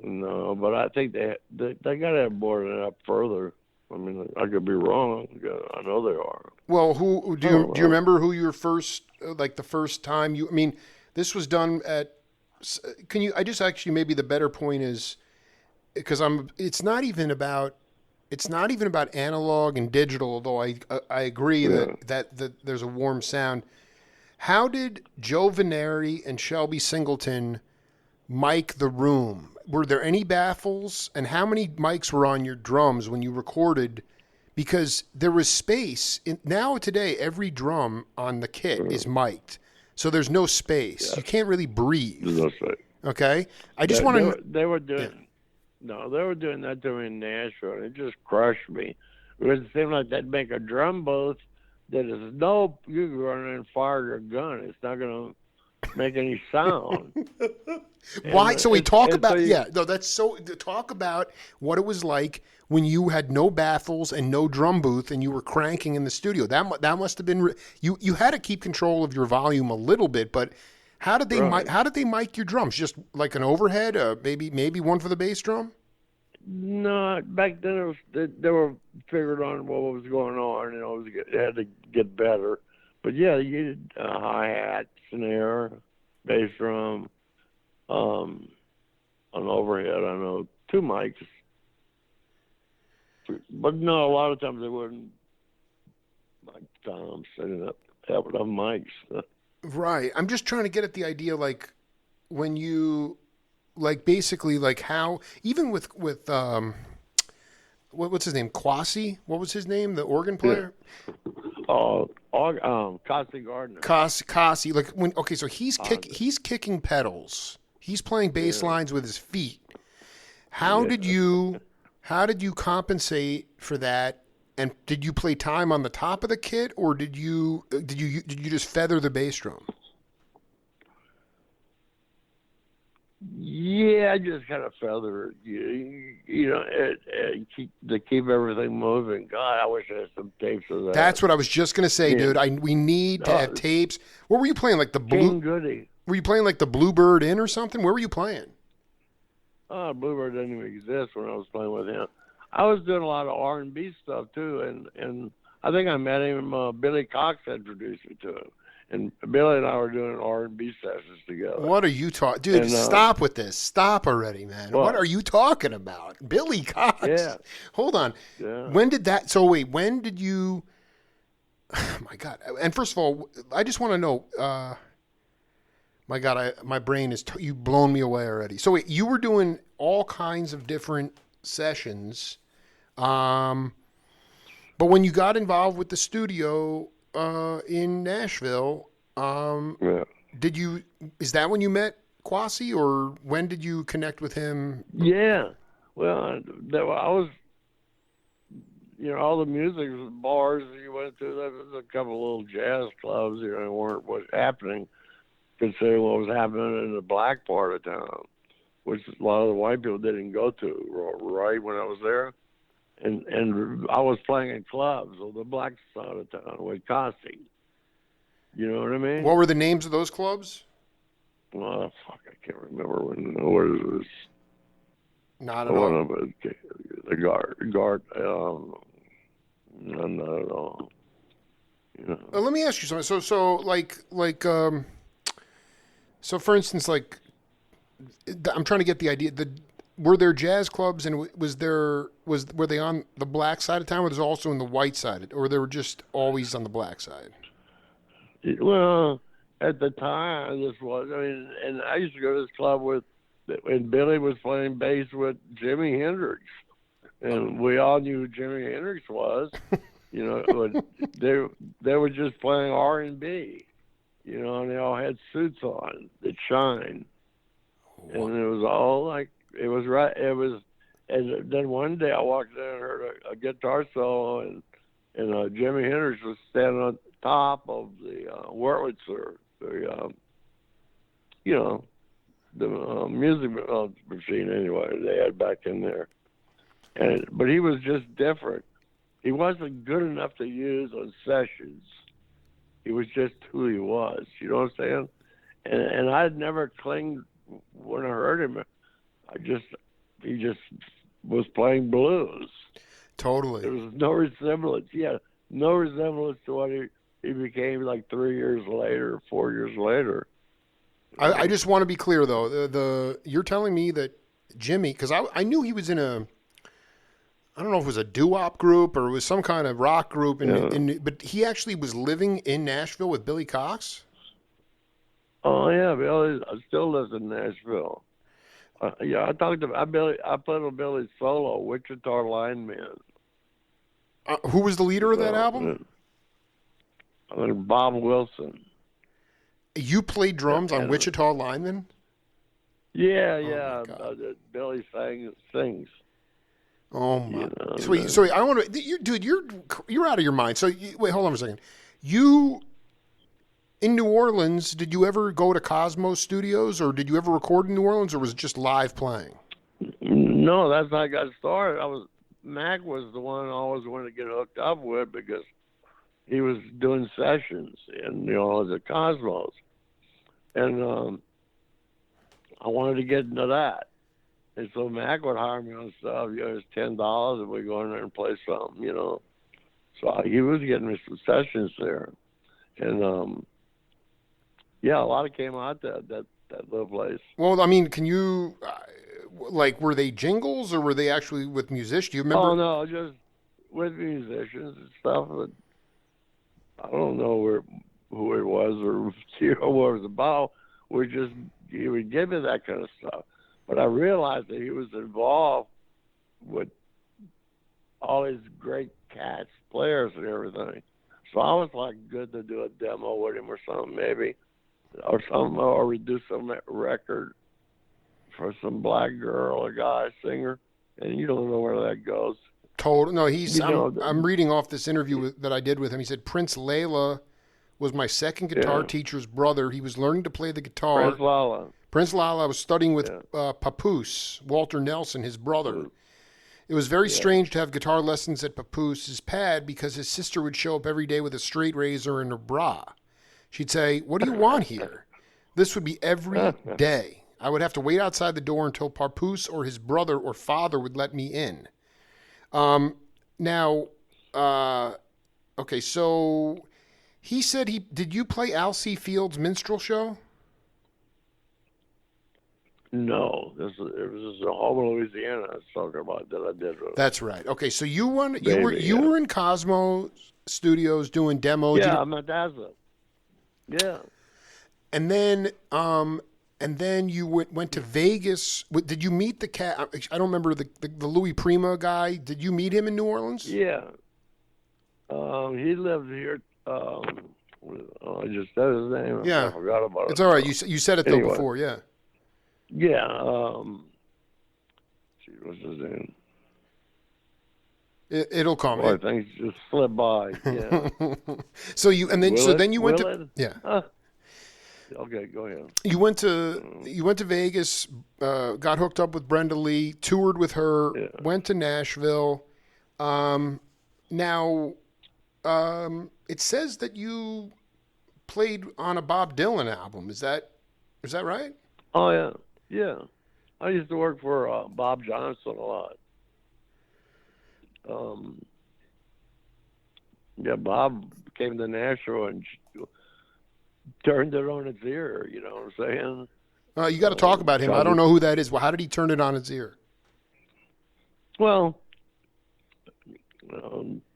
but I think they got to have more than that further. I mean, I could be wrong. I know they are. Well, who do you remember who your first, like the first time you? I mean, this was done at. Can you? I just actually maybe the better point is because It's not even about analog and digital, although I agree that there's a warm sound. How did Joe Veneri and Shelby Singleton mic the room? Were there any baffles? And how many mics were on your drums when you recorded? Because there was space. Now today, every drum on the kit is mic'd. So there's no space. You can't really breathe. There's no space. Okay? I just want to... They were doing... Yeah. No, they were doing that to me in Nashville, and it just crushed me. Because it seemed like they'd make a drum booth that is you can run in and fire your gun. It's not going to make any sound. Why? So we talk about talk about what it was like when you had no baffles and no drum booth and you were cranking in the studio. That must have been you had to keep control of your volume a little bit, but how did they mic your drums? Just like an overhead, maybe one for the bass drum? No, back then they were figured on what was going on. It had to get better. But yeah, you needed a hi-hat, snare, bass drum, an overhead. I know 2 mics. But no, a lot of times they wouldn't. Like Tom setting up have enough mics. Right. I'm just trying to get at the idea, like when you, like basically, like how even with what's his name? Quasi? What was his name? The organ player? Cossie Gardner. Cossi. Like so he's kicking pedals. He's playing bass lines with his feet. How did you compensate for that? And did you play time on the top of the kit, or did you just feather the bass drum? Yeah, I just kind of feather it, to keep everything moving. God, I wish I had some tapes of that. That's what I was just gonna say, dude. We need to have tapes. What were you playing? Like the King Goody. Were you playing like the Bluebird Inn or something? Where were you playing? Bluebird didn't even exist when I was playing with him. I was doing a lot of R&B stuff too, and I think I met him. Billy Cox introduced me to him, and Billy and I were doing R&B sessions together. What are you talking, dude? Stop with this. Stop already, man. What are you talking about, Billy Cox? Yeah. Hold on. Yeah. When did that? So wait, when did you? Oh my God! And first of all, I just want to know. My God, my brain is you've blown me away already. So wait, you were doing all kinds of different sessions, but when you got involved with the studio in Nashville, did you? Is that when you met Quasi, or when did you connect with him? Yeah, well, I was, all the music bars you went to. There was a couple of little jazz clubs, weren't what's happening, considering what was happening in the black part of town, which a lot of the white people didn't go to, right, when I was there. And I was playing in clubs on the black side of town with Cossi. You know what I mean? What were the names of those clubs? Oh, fuck, I can't remember what it was. Not at all. The guard, not at all. Let me ask you something. So for instance, like, I'm trying to get the idea. Were there jazz clubs, and were they on the black side of town, or was it also in the white side, or they were just always on the black side? Well, at the time, and I used to go to this club and Billy was playing bass with Jimi Hendrix, and we all knew who Jimi Hendrix was. They were just playing R&B. And they all had suits on that shine. And it was all like, it was right. It was, and then one day I walked in and heard a guitar solo, and Jimi Hendrix was standing on top of the Wurlitzer, the music machine anyway they had back in there. But he was just different. He wasn't good enough to use on sessions. He was just who he was. You know what I'm saying? And I'd never clinged when I heard him. He just was playing blues. Totally. There was no resemblance. Yeah, no resemblance to what he became like 3 years later, 4 years later. I just want to be clear though. You're telling me that Jimmy, because I knew he was in I don't know if it was a doo-wop group or it was some kind of rock group, but he actually was living in Nashville with Billy Cox? Oh, yeah, Billy still lives in Nashville. I talked about Billy. I played with Billy's solo, Wichita Lineman. Who was the leader of that album? Bob Wilson. You played drums on Wichita Lineman? Yeah. Billy sings. Oh my! So I want to, dude. You're out of your mind. So wait, hold on for a second. You in New Orleans, did you ever go to Cosmos Studios, or did you ever record in New Orleans, or was it just live playing? No, that's how I got started. Mac was the one I always wanted to get hooked up with because he was doing sessions in New Orleans at Cosmos, and I wanted to get into that. And so Mac would hire me on stuff. It's $10, and we go in there and play something, So he was getting me some sessions there, and yeah, a lot of came out that little place. Well, I mean, can you, were they jingles or were they actually with musicians? Do you remember? Oh, no, just with musicians and stuff. But I don't know who it was or what it was about. He would give me that kind of stuff. But I realized that he was involved with all these great cats, players and everything. So I was like, good to do a demo with him or something, maybe. Or we do some record for some black girl or guy singer, and you don't know where that goes. Total. No, I'm reading off this interview that I did with him. He said Prince Layla was my second guitar teacher's brother. He was learning to play the guitar. Prince Lala. I was studying with Papoose, Walter Nelson, his brother. It was very strange to have guitar lessons at Papoose' pad because his sister would show up every day with a straight razor and her bra. She'd say, "What do you want here?" This would be every day. I would have to wait outside the door until Papoose or his brother or father would let me in. Okay, so he said did you play Al C. Field's minstrel show? No, it was a home in Louisiana I was talking about that I did. That's right. Okay, so you were in Cosmo Studios doing demos. Yeah, I'm at Dazzle. Yeah. And then you went to Vegas. Did you meet the cat? I don't remember the Louis Prima guy. Did you meet him in New Orleans? Yeah. He lived here. I just said his name. Yeah. I forgot about it. It's all right. You said it though before. Yeah. Yeah. What's his name? It'll come. Boy, things just slip by. Yeah. So you went to Okay, go ahead. You went to Vegas, got hooked up with Brenda Lee, toured with her, went to Nashville. Now, it says that you played on a Bob Dylan album. Is that right? Oh yeah, yeah. I used to work for Bob Johnson a lot. Bob came to Nashville and turned it on its ear. You know what I'm saying? You got to talk about him. I don't know who that is. Well, how did he turn it on its ear? Well,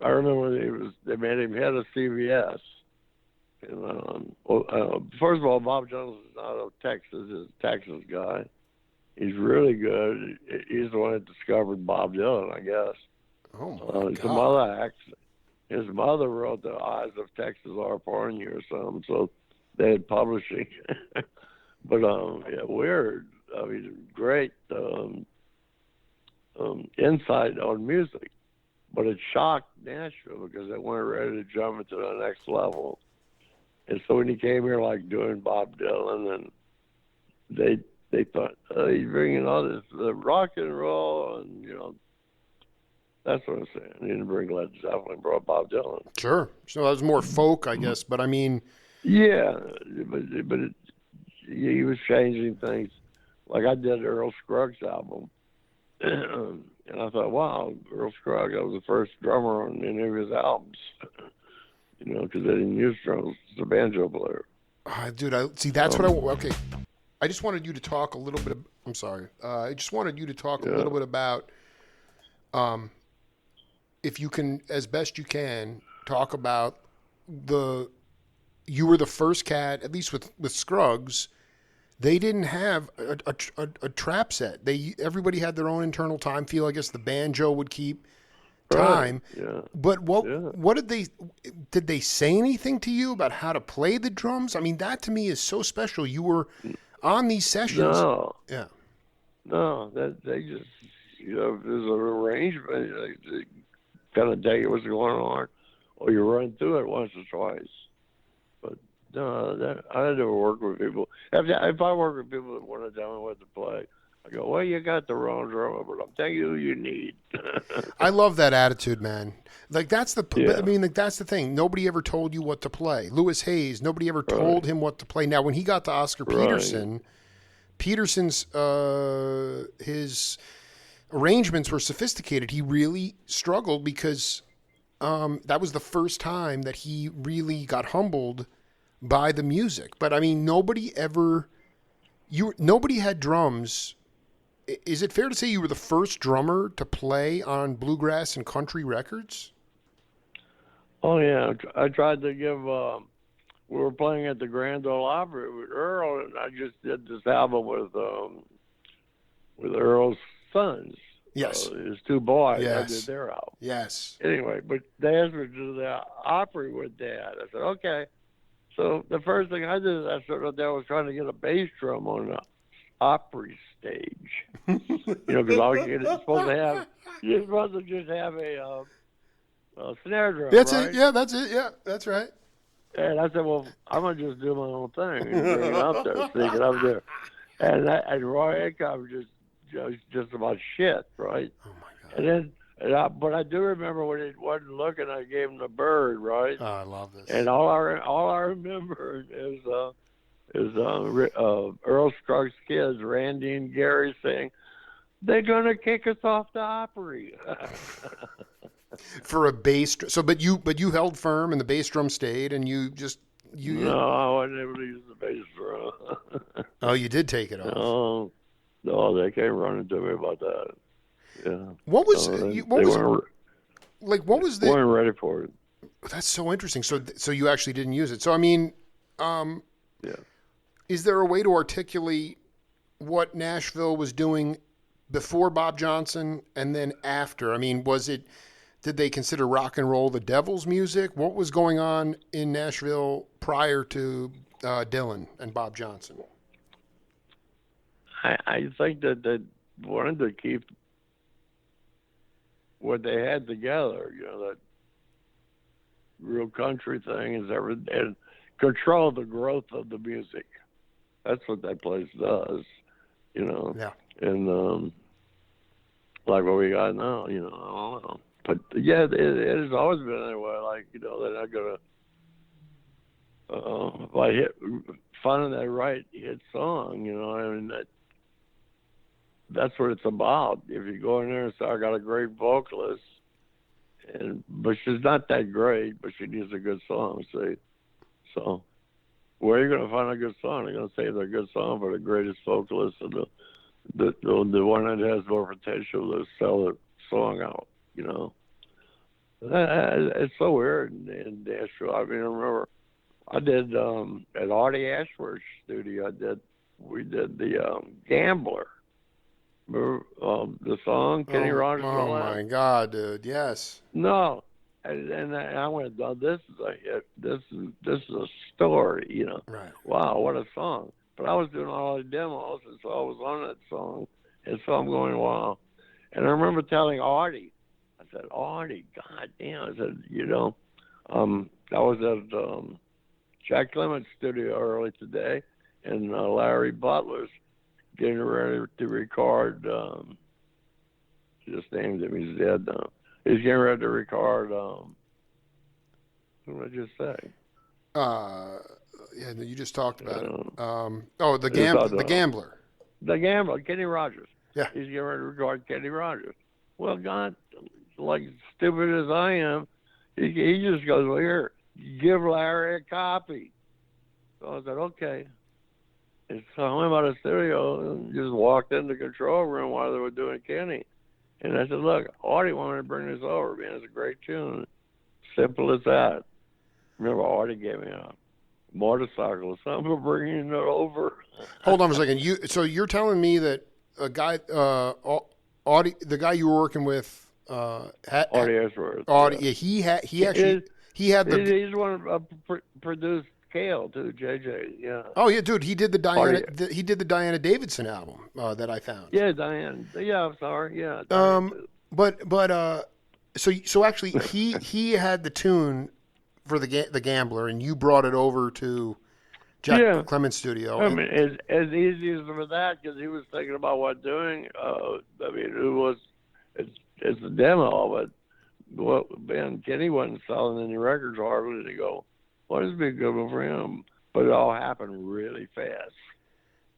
I remember they made him head of CBS. And, first of all, Bob Johnson's not a Texas. He's a Texas guy. He's really good. He's the one that discovered Bob Dylan, I guess. Oh my God! Some other acts. His mother wrote The Eyes of Texas Are Upon You or something, so they had publishing. But weird. I mean, great insight on music. But it shocked Nashville because they weren't ready to jump into the next level. And so when he came here, like doing Bob Dylan, and they thought, he's bringing all this rock and roll, and that's what I'm saying. He didn't bring Led Zeppelin, brought Bob Dylan. Sure. So that was more folk, I guess. But I mean, yeah, but he was changing things. Like I did Earl Scruggs' album, and I thought, wow, Earl Scruggs, that was the first drummer on any of his albums. Because they didn't use drums. It's a banjo player. Dude, that's what okay. I just wanted you to talk a little bit. I'm sorry. I just wanted you to talk a little bit about, if you can, as best you can, talk about you were the first cat, at least with Scruggs. They didn't have a trap set. Everybody had their own internal time feel. I guess the banjo would keep time. Right. Yeah. But what did they say anything to you about how to play the drums? I mean, that to me is so special. You were on these sessions. No. Yeah. No, that they just there's an arrangement. They kind of tell you what's going on, or you run through it once or twice. But I never work with people. If I work with people that want to tell me what to play, I go, well, you got the wrong drummer, but I'm telling you who you need. I love that attitude, man. Like that's the. Yeah. I mean, like that's the thing. Nobody ever told you what to play. Lewis Hayes. Nobody ever told him what to play. Now, when he got to Oscar Peterson, Peterson's his arrangements were sophisticated. He really struggled because that was the first time that he really got humbled by the music. But I mean, nobody had drums. Is it fair to say you were the first drummer to play on bluegrass and country records? Oh yeah, I tried to give. We were playing at the Grand Ole Opry with Earl, and I just did this album with Earl's sons. Yes, his two boys. Yes. I did their album. Yes. Anyway, but they asked me to do the Opry with Dad. I said okay. So the first thing I did, I was trying to get a bass drum on the Opry stage. Because all you're supposed to just have a snare drum. That's right? it. Yeah, that's it. Yeah, that's right. And I said, well, I'm going to just do my own thing and bring it up there, sneak it up there. And Roy Acuff just about shit, right? Oh my God. But I do remember when he wasn't looking, I gave him the bird, right? Oh, I love this. And all I remember is Earl Scruggs' kids, Randy and Gary, saying, "They're gonna kick us off the Opry." For a bass, but you held firm, and the bass drum stayed, and you. No, I wasn't able to use the bass drum. Oh, you did take it off. No, they came running to me about that. Yeah. What was they the? Weren't ready for it. That's so interesting. So you actually didn't use it. So I mean, yeah. Is there a way to articulate what Nashville was doing before Bob Johnson and then after? I mean, did they consider rock and roll the devil's music? What was going on in Nashville prior to Dylan and Bob Johnson? I think that they wanted to keep what they had together, that real country thing and control the growth of the music. That's what that place does, Yeah. And like what we got now, I don't know. But yeah, it has always been that way. They're not gonna if I finding that right hit song, I mean that's what it's about. If you go in there and say, I got a great vocalist, but she's not that great, but she needs a good song, see? So where are you going to find a good song? They're going to save a good song for the greatest vocalist and the one that has more potential to sell the song out, It's so weird in Nashville. I mean, I remember I did at Artie Ashworth's studio, we did the Gambler. The song Kenny Rogers. Oh my God, dude! Yes. No, and I went, oh, this is a hit. This is a story. Right. Wow, what a song! But I was doing all the demos, and so I was on that song, and so I'm going, wow. And I remember telling Artie, I said, Artie, God damn! I said, I was at Jack Clements' studio early today, and Larry Butler's getting ready to record, just named him, he's dead now. He's getting ready to record, what did I just say? Yeah, you just talked about it. The Gambler. The Gambler, Kenny Rogers. Yeah. He's getting ready to record Kenny Rogers. Well, God, like stupid as I am, he just goes, well, here, give Larry a copy. So I said, okay. And so I went by the studio and just walked in the control room while they were doing Kenny. And I said, look, Artie wanted to bring this over, man. It's a great tune. Simple as that. Remember, Artie gave me a motorcycle or something for bringing it over. Hold on a second. So you're telling me that a guy, Artie, the guy you were working with, Artie Ashworth. Artie, yeah, he actually had the. He's the one who produced Kale too, JJ. Yeah. Oh yeah, dude, he did the Diana Davidson album that I found. Yeah, Diane. Yeah, I'm sorry. Yeah. So actually he had the tune for the Gambler, and you brought it over to Jack Clement's studio. I mean, as easy as for that, because he was thinking about what doing. I mean, it's a demo, but Ben Kenny wasn't selling any records hardly. To go, well, this would be a good one for him. But it all happened really fast.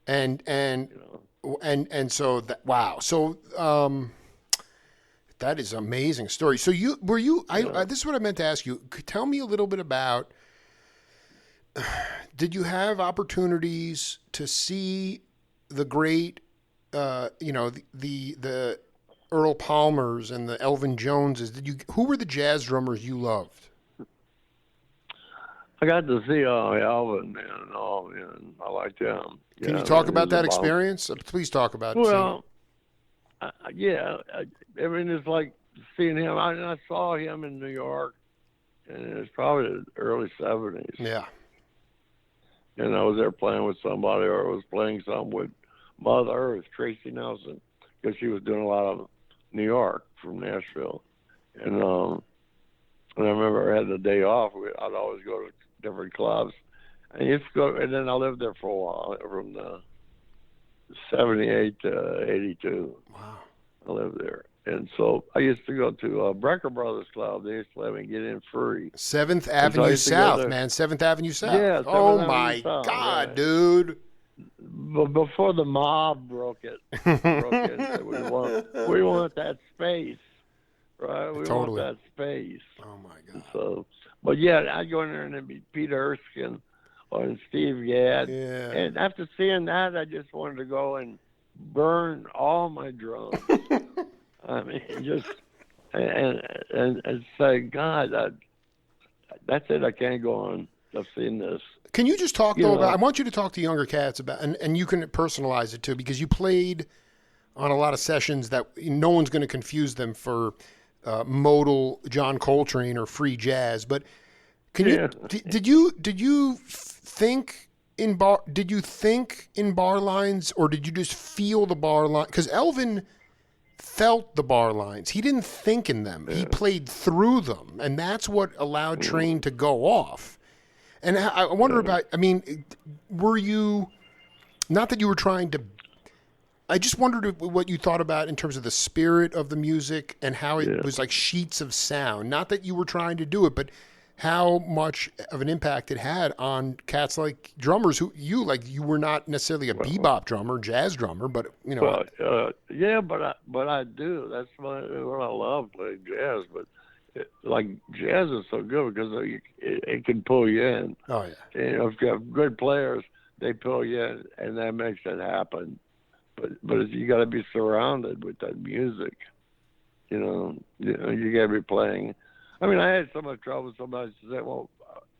And so that, wow. So that is an amazing story. So this is what I meant to ask you. Tell me a little bit about, did you have opportunities to see the great, the Earl Palmers and the Elvin Joneses? Who were the jazz drummers you loved? I got to see Alvin and all, and I liked him. Can you talk about that experience? Please talk about it. Well, I mean, it's like seeing him. I saw him in New York, and it was probably the early 70s. Yeah. And I was there playing with somebody, or I was playing something with Mother, with Tracy Nelson, because she was doing a lot of New York from Nashville. And I remember I had the day off. I'd always go to different clubs. And used to go, and then I lived there for a while, from 78 to 82. Wow. I lived there. And so I used to go to Brecker Brothers Club. They used to let me get in free. 7th Avenue South, man. 7th Avenue South. Yeah. Oh, my God, right. Dude. But before the mob broke in, we want that space, right? We want that space. Oh, my God. So, but yeah, I'd go in there and it'd be Peter Erskine and Steve Gadd. Yeah. And after seeing that, I just wanted to go and burn all my drums. I mean, just and say, God, that's it. I can't go on. I've seen this. Can you just talk though about? I want you to talk to younger cats about, and you can personalize it too, because you played on a lot of sessions that no one's going to confuse them for modal John Coltrane or free jazz. But can you did you think in bar? Did you think in bar lines, or did you just feel the bar line? Because Elvin felt the bar lines. He didn't think in them. He played through them, and that's what allowed Train to go off. And I wonder about, I mean, were you, not that you were trying to, I just wondered what you thought about in terms of the spirit of the music and how it was like sheets of sound. Not that you were trying to do it, but how much of an impact it had on cats like drummers who you were not necessarily a bebop drummer, jazz drummer, but you know. But I do. That's what I love, playing jazz. But jazz is so good because it can pull you in. Oh yeah. And if you have good players, they pull you in, and that makes it happen. But you got to be surrounded with that music. You got to be playing. I mean, I had so much trouble. Somebody said, well,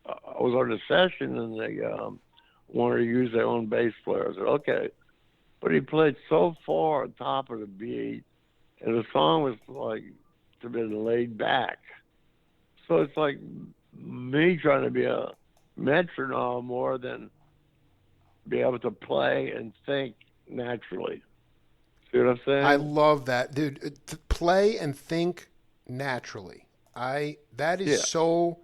I was on a session and they wanted to use their own bass player. I said, okay. But he played so far on top of the beat, and the song was like to be laid back. So it's like me trying to be a metronome more than be able to play and think naturally. See what I'm saying? I love that, dude. To play and think naturally. That is so.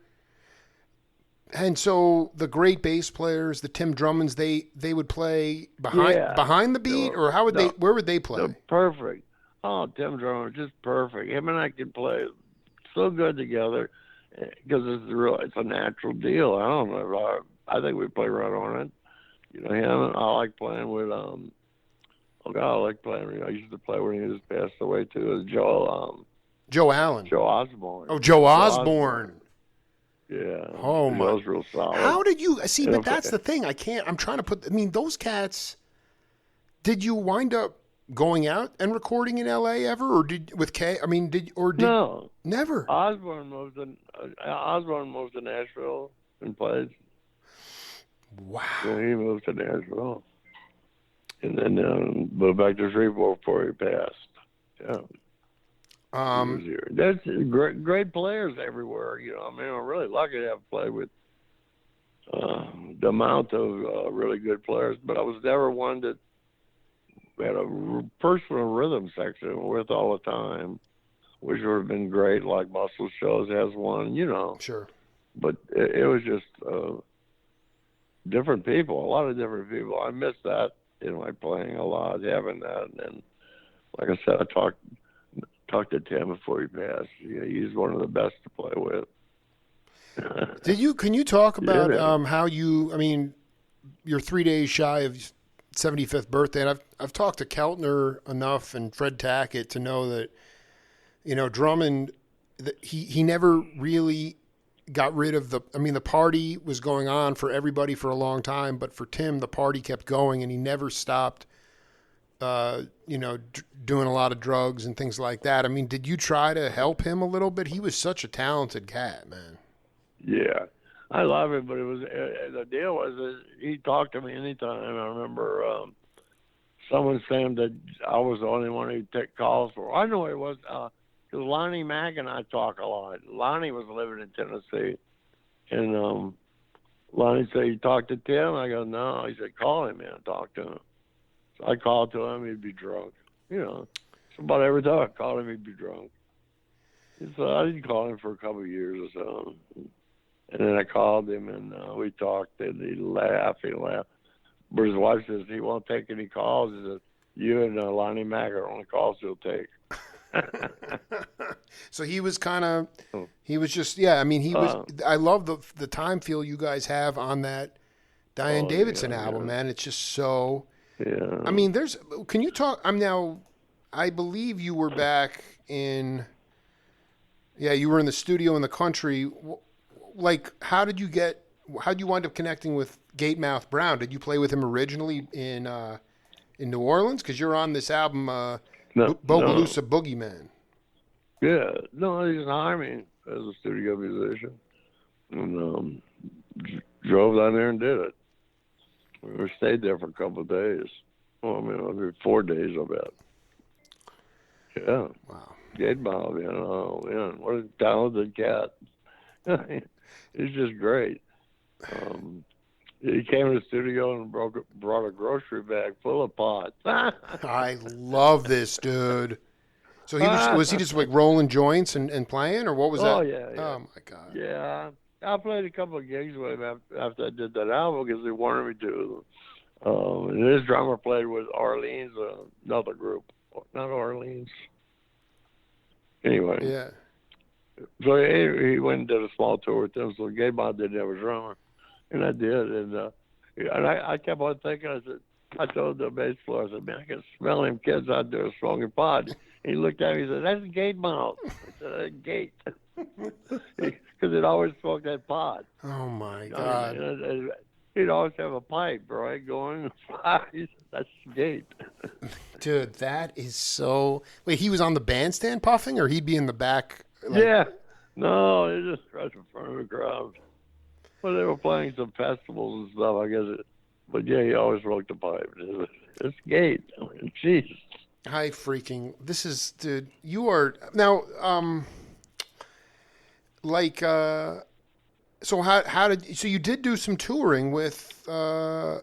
And so the great bass players, the Tim Drummonds, they would play behind the beat, or how would they? Where would they play? Perfect. Oh, Tim Drummond, just perfect. Him and I can play so good together because it's a natural deal. I don't know. I think we play right on it. Him and I like playing with I like playing. I used to play when he just passed away too. Joe Allen. Joe Osborne. Oh, Joe Osborne. Yeah. Oh, my. That was real solid. How did you see? But that's the thing. I'm trying to put. I mean, those cats. Did you wind up going out and recording in L.A. ever, or with Kay? I mean, no, never. Osborne moved to Nashville and played. Wow. So he moved to Nashville, and then moved back to Shreveport before he passed. Yeah. There's great players everywhere. I mean, I'm really lucky to have played with the amount of really good players, but I was never one that had a personal rhythm section with all the time, which would have been great, like Muscle Shows has one, Sure. But it was just, different people, a lot of different people. I miss that in my playing a lot, having that. And then, like I said, I talked to Tim before he passed. He's one of the best to play with. Can you talk about Yeah. how I mean, you're 3 days shy of 75th birthday, and I've talked to Keltner enough and Fred Tackett to know that, Drummond, he never really got rid of the party was going on for everybody for a long time, but for Tim, the party kept going, and he never stopped, doing a lot of drugs and things like that. I mean, did you try to help him a little bit? He was such a talented cat, man. Yeah, I love it, but it was the deal was that he talked to me anytime. I remember someone saying that I was the only one who'd take calls for. I know it was because Lonnie Mack and I talk a lot. Lonnie was living in Tennessee, and Lonnie said, "You talked to Tim?" I go, "No." He said, "Call him, man. Talk to him." So I called to him. He'd be drunk. So about every time I called him, he'd be drunk. So I didn't call him for a couple of years or so. And then I called him, and we talked, and he laughed. But his wife says he won't take any calls. He says, "You and Lonnie Mack are the only calls he'll take." So he was he was just, I mean, he was, I love the time feel you guys have on that Diane Davidson album, man. It's just so, I mean, can you talk, I believe you were back in, you were in the studio in the country. Like, how did you wind up connecting with Gatemouth Brown? Did you play with him originally in New Orleans? Because you're on this album, Bogalusa Boogeyman. Yeah, no, he just hired me as a studio musician, and drove down there and did it. We stayed there for a couple of days. Well, I mean, 4 days, I bet. Yeah. Wow. Gatemouth, what a talented cat. He's just great. He came in the studio and brought a grocery bag full of pots. I love this dude. So was he just like rolling joints and playing, or what was that? Oh, yeah. Oh my God. Yeah, I played a couple of gigs with him after I did that album because he wanted me to. And his drummer played with Orleans, another group, not Orleans. Anyway. Yeah. So he went and did a small tour with them. So Gatemouth didn't have a drummer, and I did. And I kept on thinking. I told the bass player, I said, "Man, I can smell them kids out there smoking pot." He looked at me and said, "That's Gatemouth." I said, "That's Gate," because he'd always smoke that pot. Oh my God. And he'd always have a pipe, right, going. That's Gate. Dude, that is so. Wait, he was on the bandstand puffing, or he'd be in the back? Yeah. No, he just right in front of the crowd. Well, they were playing some festivals and stuff, I guess. But yeah, he always smoked the pipe. It's Gate. I mean, jeez. This is, dude, you are, now, so so you did do some touring with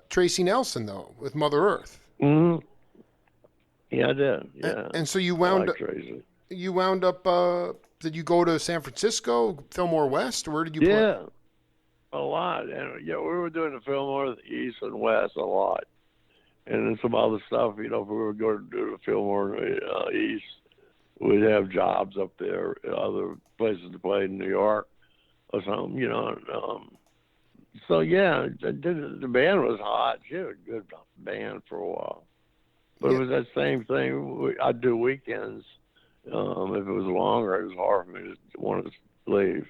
Tracy Nelson, though, with Mother Earth. Mm-hmm. Yeah, I did, yeah. And so you wound up, did you go to San Francisco, Fillmore West, or where did you play? Yeah, a lot. And we were doing the Fillmore East and West a lot. And then some other stuff, if we were going to do the Fillmore East, we'd have jobs up there, other places to play in New York or something, So, yeah, the band was hot. She had a good band for a while. But it was that same thing. I'd do weekends. If it was longer, it was hard for me to want to leave.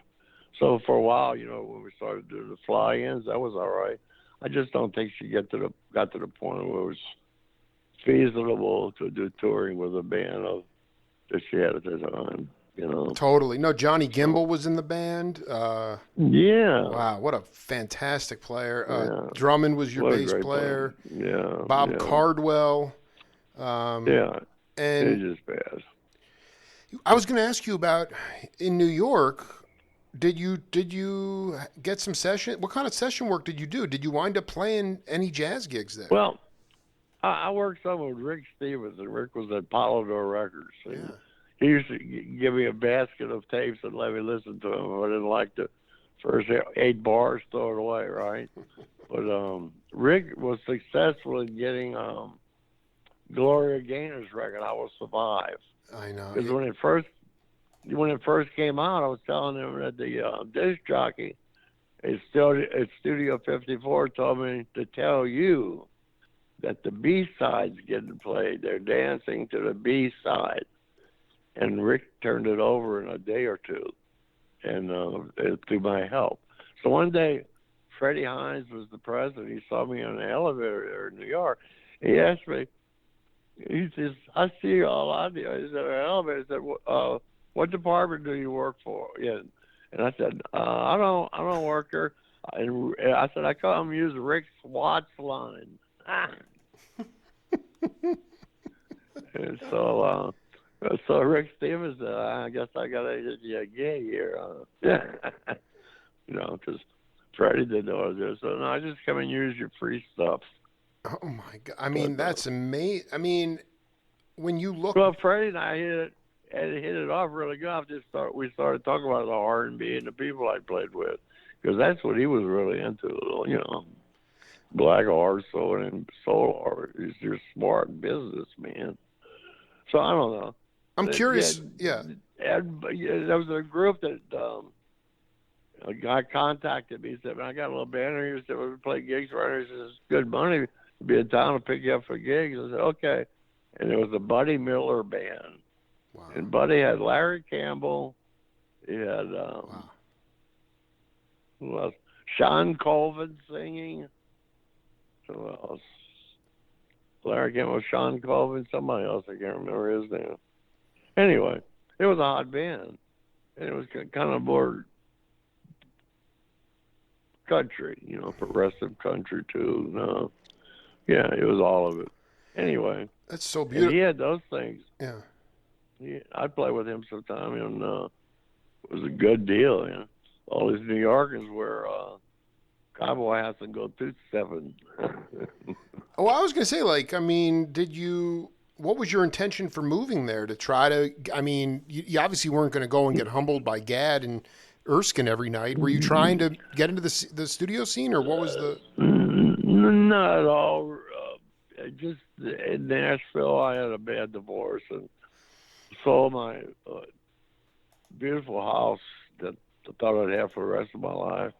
So for a while, when we started doing the fly-ins, that was all right. I just don't think she got to the point where it was feasible to do touring with a band that she had at the time. Totally. No, Johnny Gimbel was in the band. Yeah. Wow, what a fantastic player. Drummond was your bass player. Yeah. Bob Cardwell. And he's just fast. I was going to ask you about in New York. Did you get some session? What kind of session work did you do? Did you wind up playing any jazz gigs there? Well, I worked some with Rick Stevens, and Rick was at Polydor Records. He used to give me a basket of tapes and let me listen to them. If I didn't like the first 8 bars, throw it away, right? But Rick was successful in getting Gloria Gaynor's record, "I Will Survive." I know. Because when it first came out, I was telling him that the disc jockey at Studio 54 told me to tell you that the B-side's getting played. They're dancing to the B-side. And Rick turned it over in a day or two, and through my help. So one day, Freddie Hines was the president. He saw me on the elevator there in New York. He asked me, he says, "I see you all out there." He said, "An elevator." He said, "What department do you work for?" Yeah. And I said, I don't work here." And I said, "I come use Rick Swatt's line." And so Rick Stevens said, "I guess I got to hit you a gig here." Because Freddie didn't know what to do. So, no, I just come and use your free stuff. Oh, my God. I mean, that's amazing. I mean, when you look... Well, Freddie and I hit it off really good. We started talking about the R&B and the people I played with, because that's what he was really into, black art, soul art. He's just smart businessman. So I don't know. I'm curious. Yeah. There was a group that a guy contacted me. He said, "I got a little band here." He said, "We play gigs for us. It's good money to be in town to pick you up for gigs." I said, "Okay." And it was a Buddy Miller band. Wow. And Buddy had Larry Campbell. He had who else? Sean Colvin singing. Who else? Larry Campbell, Sean Colvin, somebody else. I can't remember his name. Anyway, it was a hot band. And it was kind of more country, progressive country too. No. Yeah, it was all of it. Anyway. That's so beautiful. He had those things. Yeah. I'd play with him sometime, and it was a good deal. All these New Yorkers wear cowboy hats and go 2-7. Oh, I was going to say, what was your intention for moving there to try to, you obviously weren't going to go and get humbled by Gadd and Erskine every night. Were you trying to get into the studio scene, or what was the? Not at all. Just in Nashville, I had a bad divorce and sold my beautiful house that I thought I'd have for the rest of my life.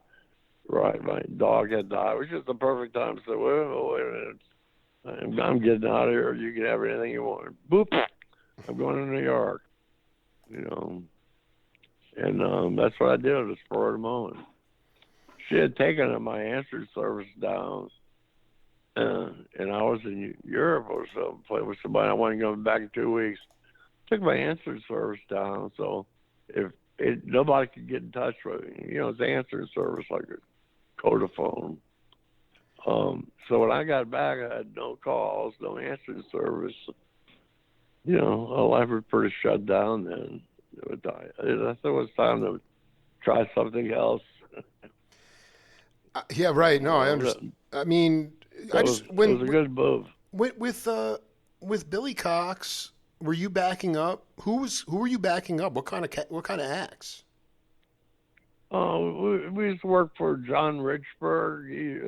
Right, my dog had died. It was just the perfect time to say, wait a minute, I'm getting out of here. You can have anything you want. Boop, I'm going to New York. And that's what I did at the spur of the moment. She had taken my answering service down, and I was in Europe or something, playing with somebody. I wasn't coming back in 2 weeks. Took my answering service down, so nobody could get in touch with me. It's answering service like a Codaphone. So when I got back, I had no calls, no answering service. Life was pretty shut down then. I thought it was time to try something else. Yeah, right. No, I understand. It was a good move. With Billy Cox, were you backing up? Who were you backing up? What kind of acts? We used to work for John Richburg, he,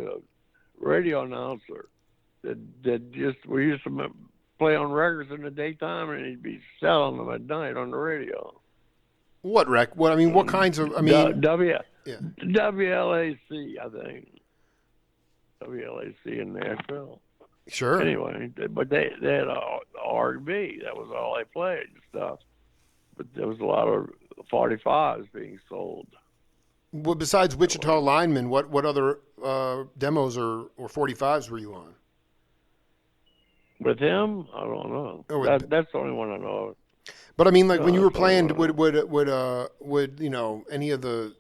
radio announcer. We used to play on records in the daytime, and he'd be selling them at night on the radio. What kinds of? WLAC, I think. WLAC in Nashville. Sure. Anyway, but they had R&B. That was all they played and stuff. But there was a lot of 45s being sold. Well, besides Wichita Lineman, what other demos or 45s were you on? With him, I don't know. That's the only one I know of. But when you were playing, would any of the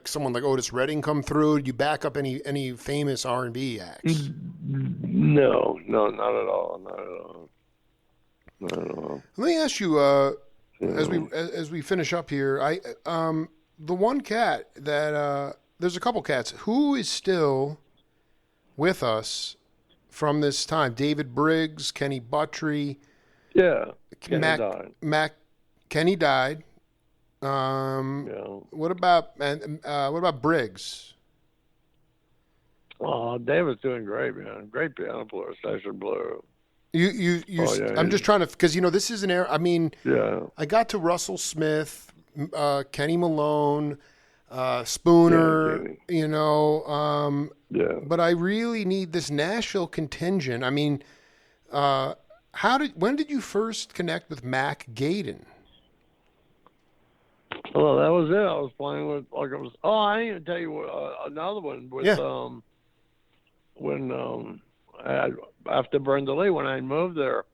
someone like Otis Redding come through? Did you back up any famous R&B acts? No, not at all. Not at all. Let me ask you, as we finish up here, the one cat that there's a couple cats who is still with us from this time. David Briggs, Kenny Buttry. Yeah, Kenny died. Yeah. What about Briggs? Oh, David's doing great, man. Great piano player, session player. Oh yeah, I'm just trying to, because this is an era. I mean, yeah, I got to Russell Smith, Kenny Malone, Spooner, Jimmy. Yeah. But I really need this Nashville contingent. I mean, when did you first connect with Mac Gaydon? Well, that was it. I was playing with I didn't even tell you another one with after Brenda Lee, when I moved there,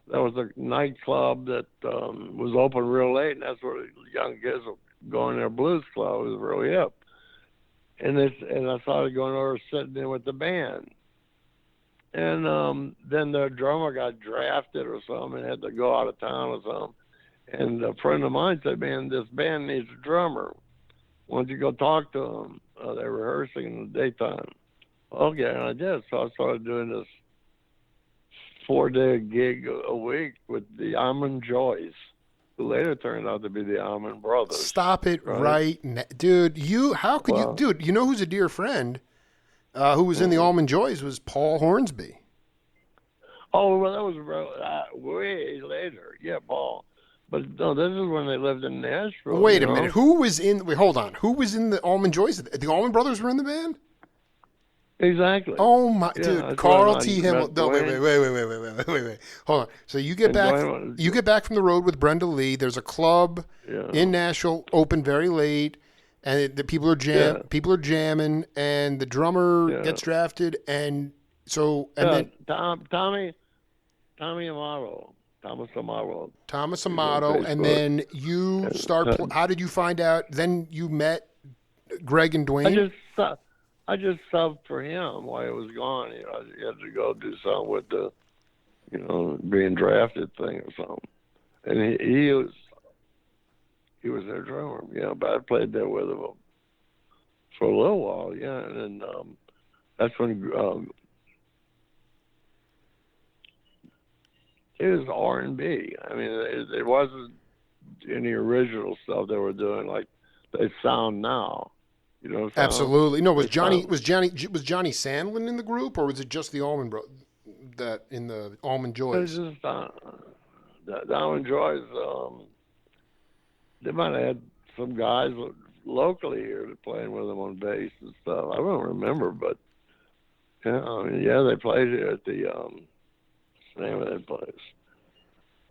there was a nightclub that was open real late, and that's where the young kids were going there. Blues club. It was really hip, and I started going over, sitting there with the band, and then the drummer got drafted or something and had to go out of town or something. And a friend of mine said, "Man, this band needs a drummer. Why don't you go talk to them? They're rehearsing in the daytime." Okay, and I did. So I started doing this 4-day gig a week with the Allman Joys, who later turned out to be the Allman Brothers. Stop it right now. Dude. How could you? Dude, you know who's a dear friend who was in the Allman Joys was Paul Hornsby. Oh, well, that was way later. Yeah, Paul. But no, this is when they lived in Nashville. Wait a minute. Hold on. Who was in the Allman Joys? The Allman Brothers were in the band? Exactly. Oh my, dude, Karl T. Himmel. No, wait. Hold on. So you get back from the road with Brenda Lee. There's a club in Nashville, open very late, and the people are jamming, and the drummer gets drafted, and then Tommy Amato. Thomas Amato, and then you start. How did you find out? Then you met Greg and Dwayne. I just subbed for him while he was gone. He had to go do something with the, being drafted thing or something. And he was their drummer. Yeah, but I played there with him for a little while. Yeah, and then that's when it was R&B. I mean, it wasn't any original stuff they were doing like they sound now. Absolutely. No, was Johnny Sandlin in the group, or was it just the Allman in the Allman Joys? It was just the Allman Joys. They might have had some guys locally here playing with them on bass and stuff. I don't remember, but they played it at the what's the name of that place.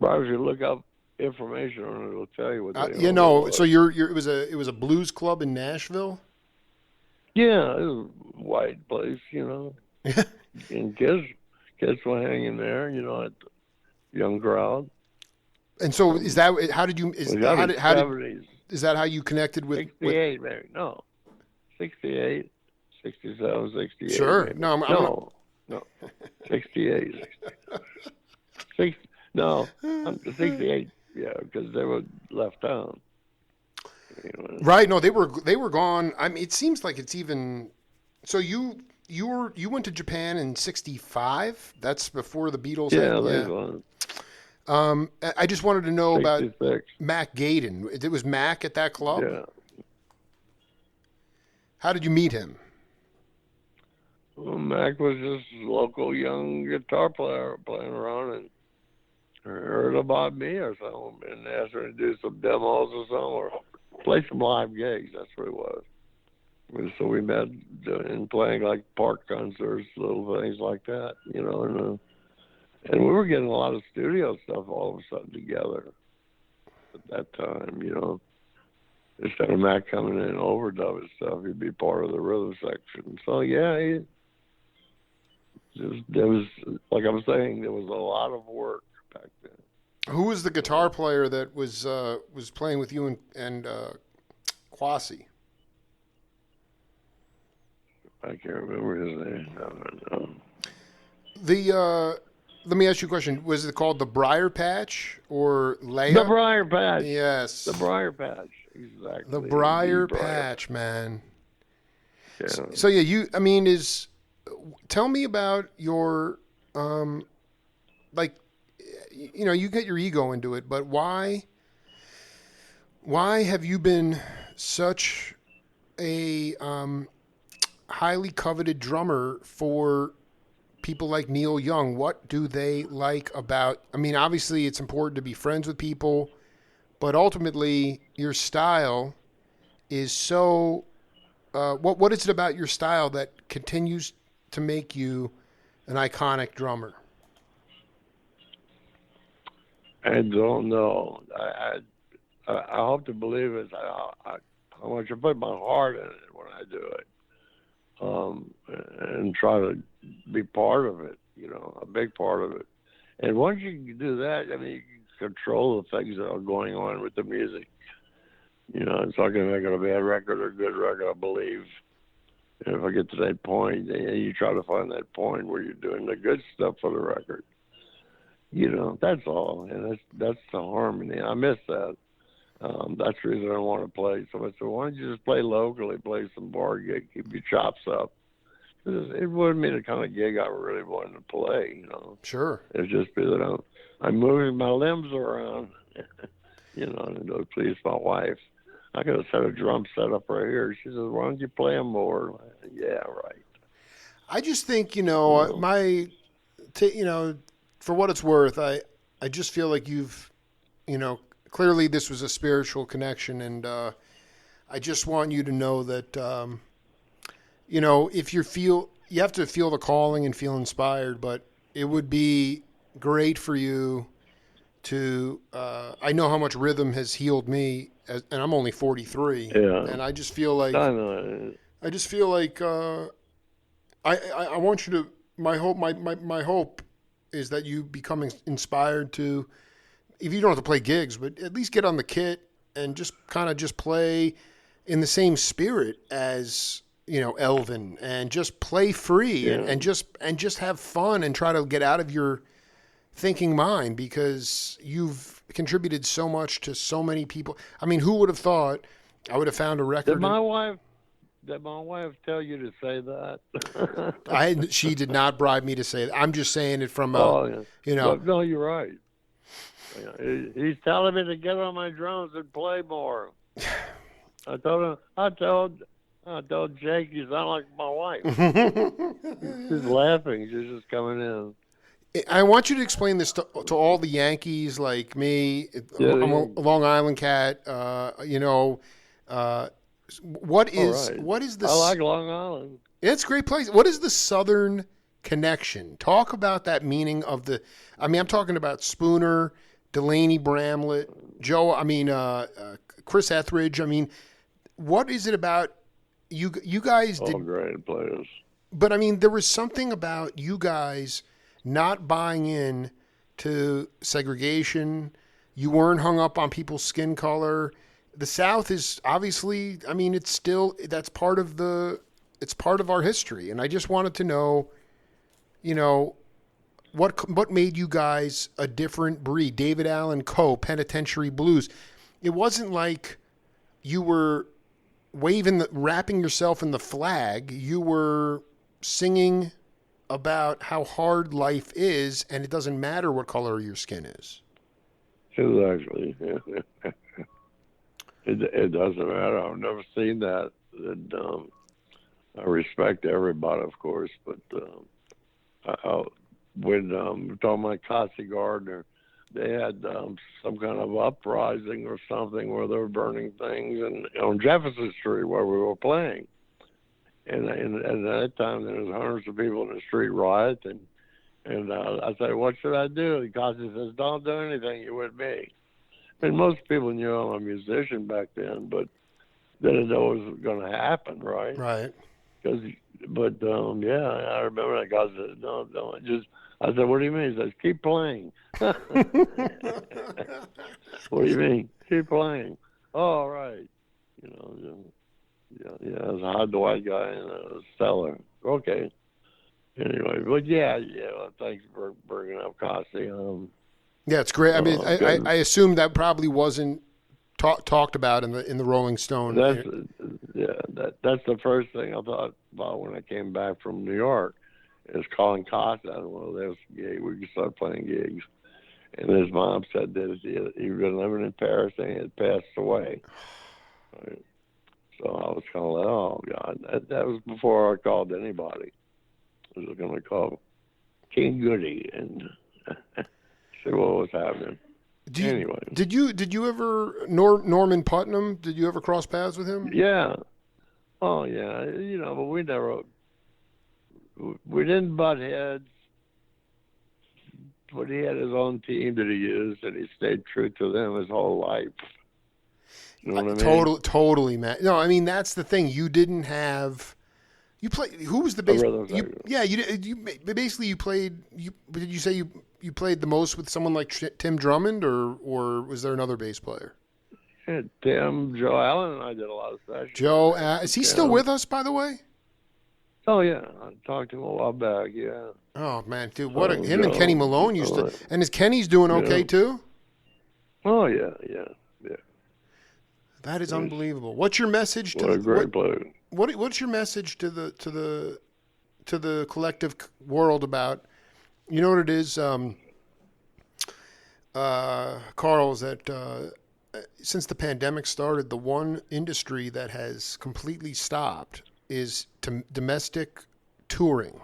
But if you look up information on it, it'll tell you what they was. So it was a blues club in Nashville. Yeah, it was a white place, and kids were hanging there, at the young crowd. And so, is that how you connected with 68, maybe? No, 68, 67, 68. Sure, maybe. no, 68. I'm 68. Yeah, because they were left town. Right. No, they were gone. I mean, it seems like it's even. So you went to Japan in '65. That's before the Beatles. I just wanted to know 66. About Mac Gaydon. It was Mac at that club. Yeah. How did you meet him? Well, Mac was just a local young guitar player playing around and heard about me or something and asked her to do some demos or something or play some live gigs. That's what it was. So we met and playing like park concerts, little things like that, and we were getting a lot of studio stuff all of a sudden together at that time, Instead of Mac coming in and overdubbing stuff, he'd be part of the rhythm section. So there was, like I was saying, there was a lot of work back then. Who was the guitar player that was playing with you and Kwasi? I can't remember his name. No. Let me ask you a question. Was it called the Briar Patch or Leia? The Briar Patch. Yes. The Briar Patch. Exactly. The Briar Patch, man. Yeah. So tell me about your, you get your ego into it, but why why have you been such a highly coveted drummer for people like Neil Young? What do they like about? I mean, obviously, it's important to be friends with people, but ultimately, your style is so. What is it about your style that continues to make you an iconic drummer? I don't know. I hope to believe it. I want you to put my heart in it when I do it, and try to be part of it. You know, a big part of it. And once you can do that, I mean, you can control the things that are going on with the music. You know, it's not going to make it a bad record or a good record, I believe. And if I get to that point, you try to find that point where you're doing the good stuff for the record. You know, that's all. And that's the harmony. I miss that. That's the reason I want to play. So I said, why don't you just play locally, play some bar gig, keep your chops up. It wouldn't be the kind of gig I really wanted to play, you know. Sure. It'd just be that I'm moving my limbs around, you know, to please my wife. I got a set of drums set up right here. She says, why don't you play them more? Said, yeah, right. I just think, you know, you know, for what it's worth, I just feel like you've, you know, clearly this was a spiritual connection, and I just want you to know that, you know, if you have to feel the calling and feel inspired, but it would be great for you to, I know how much rhythm has healed me, and I'm only 43, Yeah. and I just feel like, I know. I want you to, my hope is that you become inspired to, if you don't have to play gigs, but at least get on the kit and just kind of just play in the same spirit as, you know, Elvin, and just play free, and just have fun and try to get out of your thinking mind, because you've contributed so much to so many people. I mean, who would have thought I would have found a record? Did my wife tell you to say that? She did not bribe me to say that. I'm just saying it from you know. No, you're right. He's telling me to get on my drums and play more. I told Jake, you sound like my wife. She's laughing. She's just coming in. I want you to explain this to all the Yankees like me. I'm a Long Island cat. You know, what is this? I like Long Island. It's a great place. What is the Southern connection? Talk about that meaning of the. I mean, I'm talking about Spooner, Delaney Bramlett, Joe. I mean, Chris Etheridge. I mean, what is it about you? You guys did. All great players. But I mean, there was something about you guys not buying in to segregation. You weren't hung up on people's skin color. The South is obviously, I mean, it's still, that's part of it's part of our history. And I just wanted to know, you know, what made you guys a different breed? David Allen Coe, Penitentiary Blues. It wasn't like you were wrapping yourself in the flag. You were singing about how hard life is, and it doesn't matter what color your skin is. Exactly. It doesn't matter. I've never seen that. And, I respect everybody, of course, but when talking about Cassie Gardner, they had some kind of uprising or something where they were burning things, and on Jefferson Street where we were playing. And at that time, there was hundreds of people in the street rioting. And I said, what should I do? And Cassie says, don't do anything. You're with me. And most people knew I'm a musician back then, but they didn't know what was going to happen, right? Right. Yeah, I remember that guy said, no, I said, what do you mean? He says, keep playing. What do you mean? Keep playing. Oh, all right. You know, yeah, there's a hot white guy in a cellar. Okay. Anyway, but well, thanks for bringing up Cassie. Yeah, it's great. I mean, I assume that probably wasn't talked about in the Rolling Stone. That's the first thing I thought about when I came back from New York, is calling Cassie. Well, there's a gig. We can start playing gigs. And his mom said that he was living in Paris and he had passed away. Right. So I was kind of like, oh, God. That was before I called anybody. I was going to call King Goody and see what was happening. Anyway. Did you ever, Norman Putnam, did you ever cross paths with him? Yeah. Oh, yeah. But we didn't butt heads. But he had his own team that he used, and he stayed true to them his whole life. You know what I mean? Totally, man. No, I mean that's the thing. You didn't have. You play. Who was the bass? You basically you played. Did you say you played the most with someone like Tim Drummond, or was there another bass player? Yeah, Tim, Joe Allen, and I did a lot of sessions. Joe, is he still with us, by the way? Oh yeah, I talked to him a while back. Yeah. Oh man, dude, him and Kenny Malone used to. And is Kenny's doing okay too? Oh yeah. That is unbelievable. What's your message to a great player. What's your message to the collective world about? You know what it is, Karl, is that since the pandemic started, the one industry that has completely stopped is domestic touring,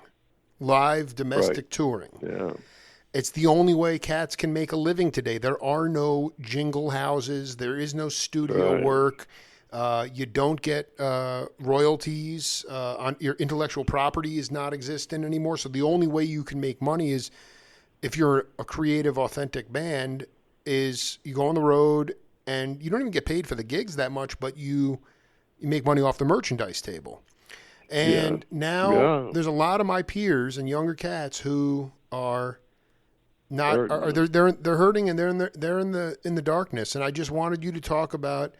live domestic touring. Yeah. It's the only way cats can make a living today. There are no jingle houses. There is no studio work. You don't get royalties on your intellectual property is not existent anymore. So the only way you can make money is if you're a creative, authentic band is you go on the road and you don't even get paid for the gigs that much, but you make money off the merchandise table. And now there's a lot of my peers and younger cats who are not they're hurting and they're in the darkness. And I just wanted you to talk about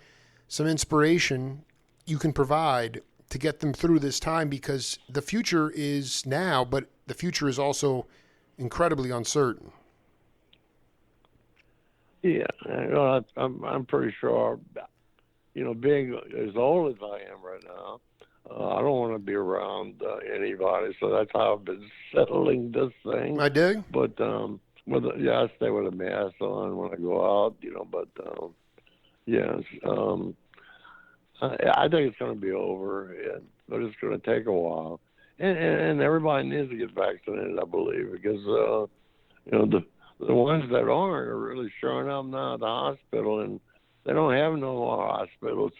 some inspiration you can provide to get them through this time, because the future is now, but the future is also incredibly uncertain. Yeah, I'm pretty sure. Being as old as I am right now, I don't want to be around anybody, so that's how I've been settling this thing. I dig. But I stay with a mask on when I go out, But I think it's going to be over, but it's going to take a while, and everybody needs to get vaccinated, I believe, because the ones that aren't are really showing up now at the hospital, and they don't have no more hospitals.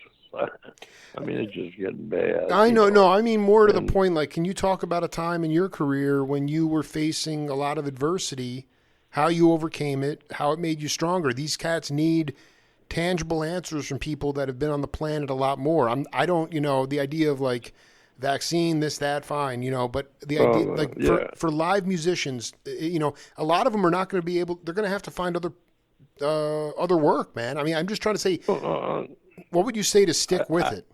I mean, it's just getting bad. I know. No, I mean more to the point. Like, can you talk about a time in your career when you were facing a lot of adversity, how you overcame it, how it made you stronger? These cats need tangible answers from people that have been on the planet a lot more. I don't, the idea of like vaccine, this, that, fine, but the idea, like for live musicians, a lot of them are not going to be able. They're going to have to find other work, man. I mean, I'm just trying to say. What would you say to stick with it?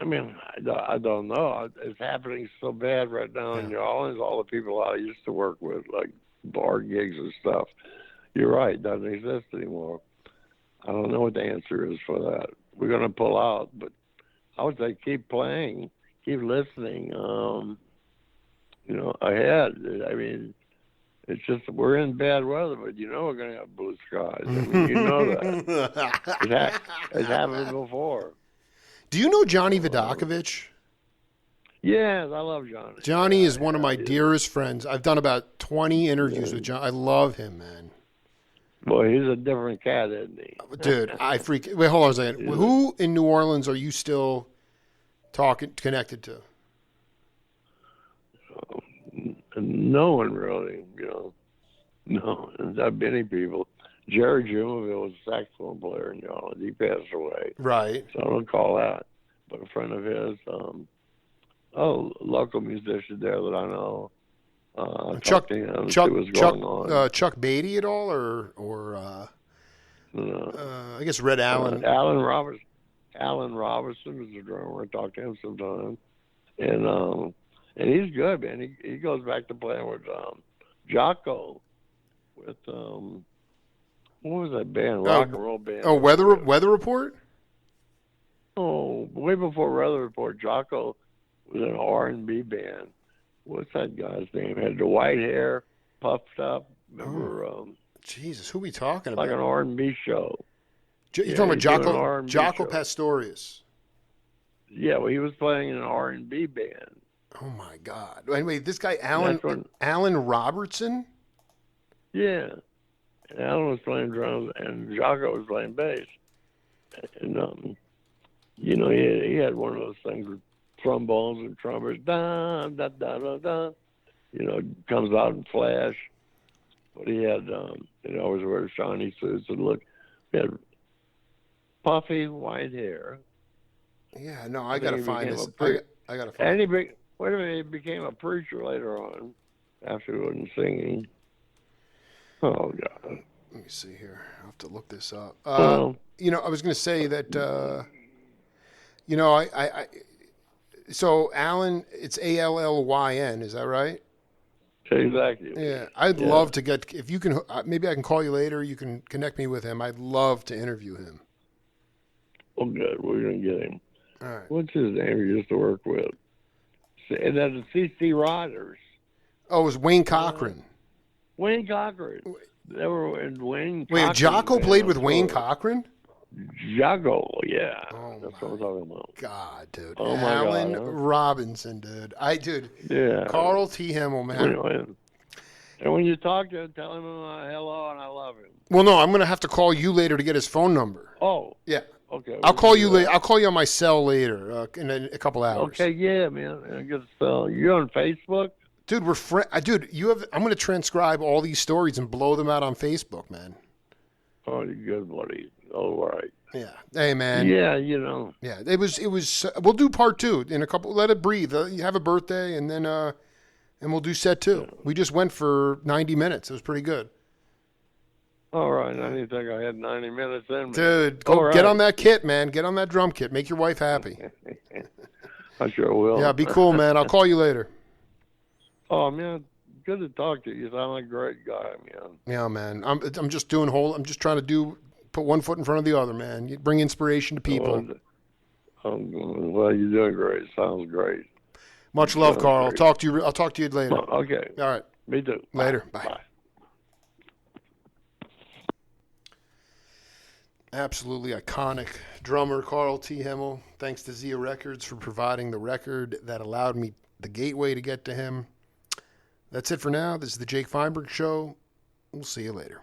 I mean, I don't know. It's happening so bad right now in New Orleans. All the people I used to work with, like bar gigs and stuff, you're right, it doesn't exist anymore. I don't know what the answer is for that. We're going to pull out, but I would say keep playing, keep listening, ahead. I mean, it's just we're in bad weather, but we're going to have blue skies. I mean, you know that. It's happened before. Do you know Johnny Vidakovich? Yes, I love Johnny. Johnny is one of my dearest friends. I've done about 20 interviews with John. I love him, man. Boy, he's a different cat, isn't he? Dude, wait, hold on a second. Who in New Orleans are you still connected to? No one really, No, not many people. Jerry Jimaville was a saxophone player in New Orleans. He passed away. Right. So I don't call that. But a friend of his, local musician there that I know. Chuck on. Chuck Beatty at all, or I guess Red Allen. Alan Robertson is the drummer. I talk to him sometimes, and he's good, man. He goes back to playing with Jocko, with what was that band? Rock and roll band. Oh, Weather Report. Oh, way before Weather Report, Jocko was an R&B band. What's that guy's name? Had the white hair, puffed up. Remember? Jesus, who are we talking like about? an R&B show. You're talking about R&B Jaco show. Pastorius. Yeah, well, he was playing in an R&B band. Oh my God! Anyway, this guy When, Alan Robertson. yeah, and Alan was playing drums, and Jaco was playing bass. And you know, he had one of those things with trombones and trumpets, da da da da da. You know, comes out in flash. But he had, he always wear shiny suits and look. He had puffy white hair. Yeah, no, I gotta find this. I gotta find. And wait a minute, he became a preacher later on, after he wasn't singing. Oh God. Let me see here. I'll have to look this up. You know, I was gonna say that. You know, I so Alan, it's Allyn. Is that right? Exactly. Yeah, I'd love to get, if you can, maybe I can call you later. You can connect me with him. I'd love to interview him. Oh, good. We're going to get him. All right. What's his name he used to work with? And that's C.C. Rogers. Oh, it was Wayne Cochran. Wayne Cochran. They were in Wayne Wait, Cochran. Jaco played with Wayne Cochran? Jaco, yeah. Oh, that's what I'm talking about. God, dude. Oh, my Alan God, huh? Robinson, dude. Yeah. Karl T. Himmel, man. And when you talk to him, tell him hello and I love him. Well, no, I'm going to have to call you later to get his phone number. Oh. Yeah. Okay. I'll call you later. I'll call you on my cell later in a couple hours. Okay, yeah, man. You're on Facebook? Dude, we're dude, I'm going to transcribe all these stories and blow them out on Facebook, man. Oh, you're good, buddy. All right. Yeah. Hey, man. Yeah, you know. Yeah, it was. We'll do part 2 in a couple. Let it breathe. You have a birthday, and then and we'll do set 2. Yeah. We just went for 90 minutes. It was pretty good. All right. I didn't think I had 90 minutes in me. Dude, go get on that kit, man. Get on that drum kit. Make your wife happy. I sure will. Yeah, be cool, man. I'll call you later. Oh, man. Good to talk to you. You sound like a great guy, man. Yeah, man. I'm just doing I'm just trying to put one foot in front of the other, man. You bring inspiration to people. Well, you're doing great. Sounds great. Much love, Karl. I'll talk to you later. Okay. All right. Me too. Later. Bye. Absolutely iconic drummer Karl T. Himmel. Thanks to Zia Records for providing the record that allowed me the gateway to get to him. That's it for now. This is the Jake Feinberg Show. We'll see you later.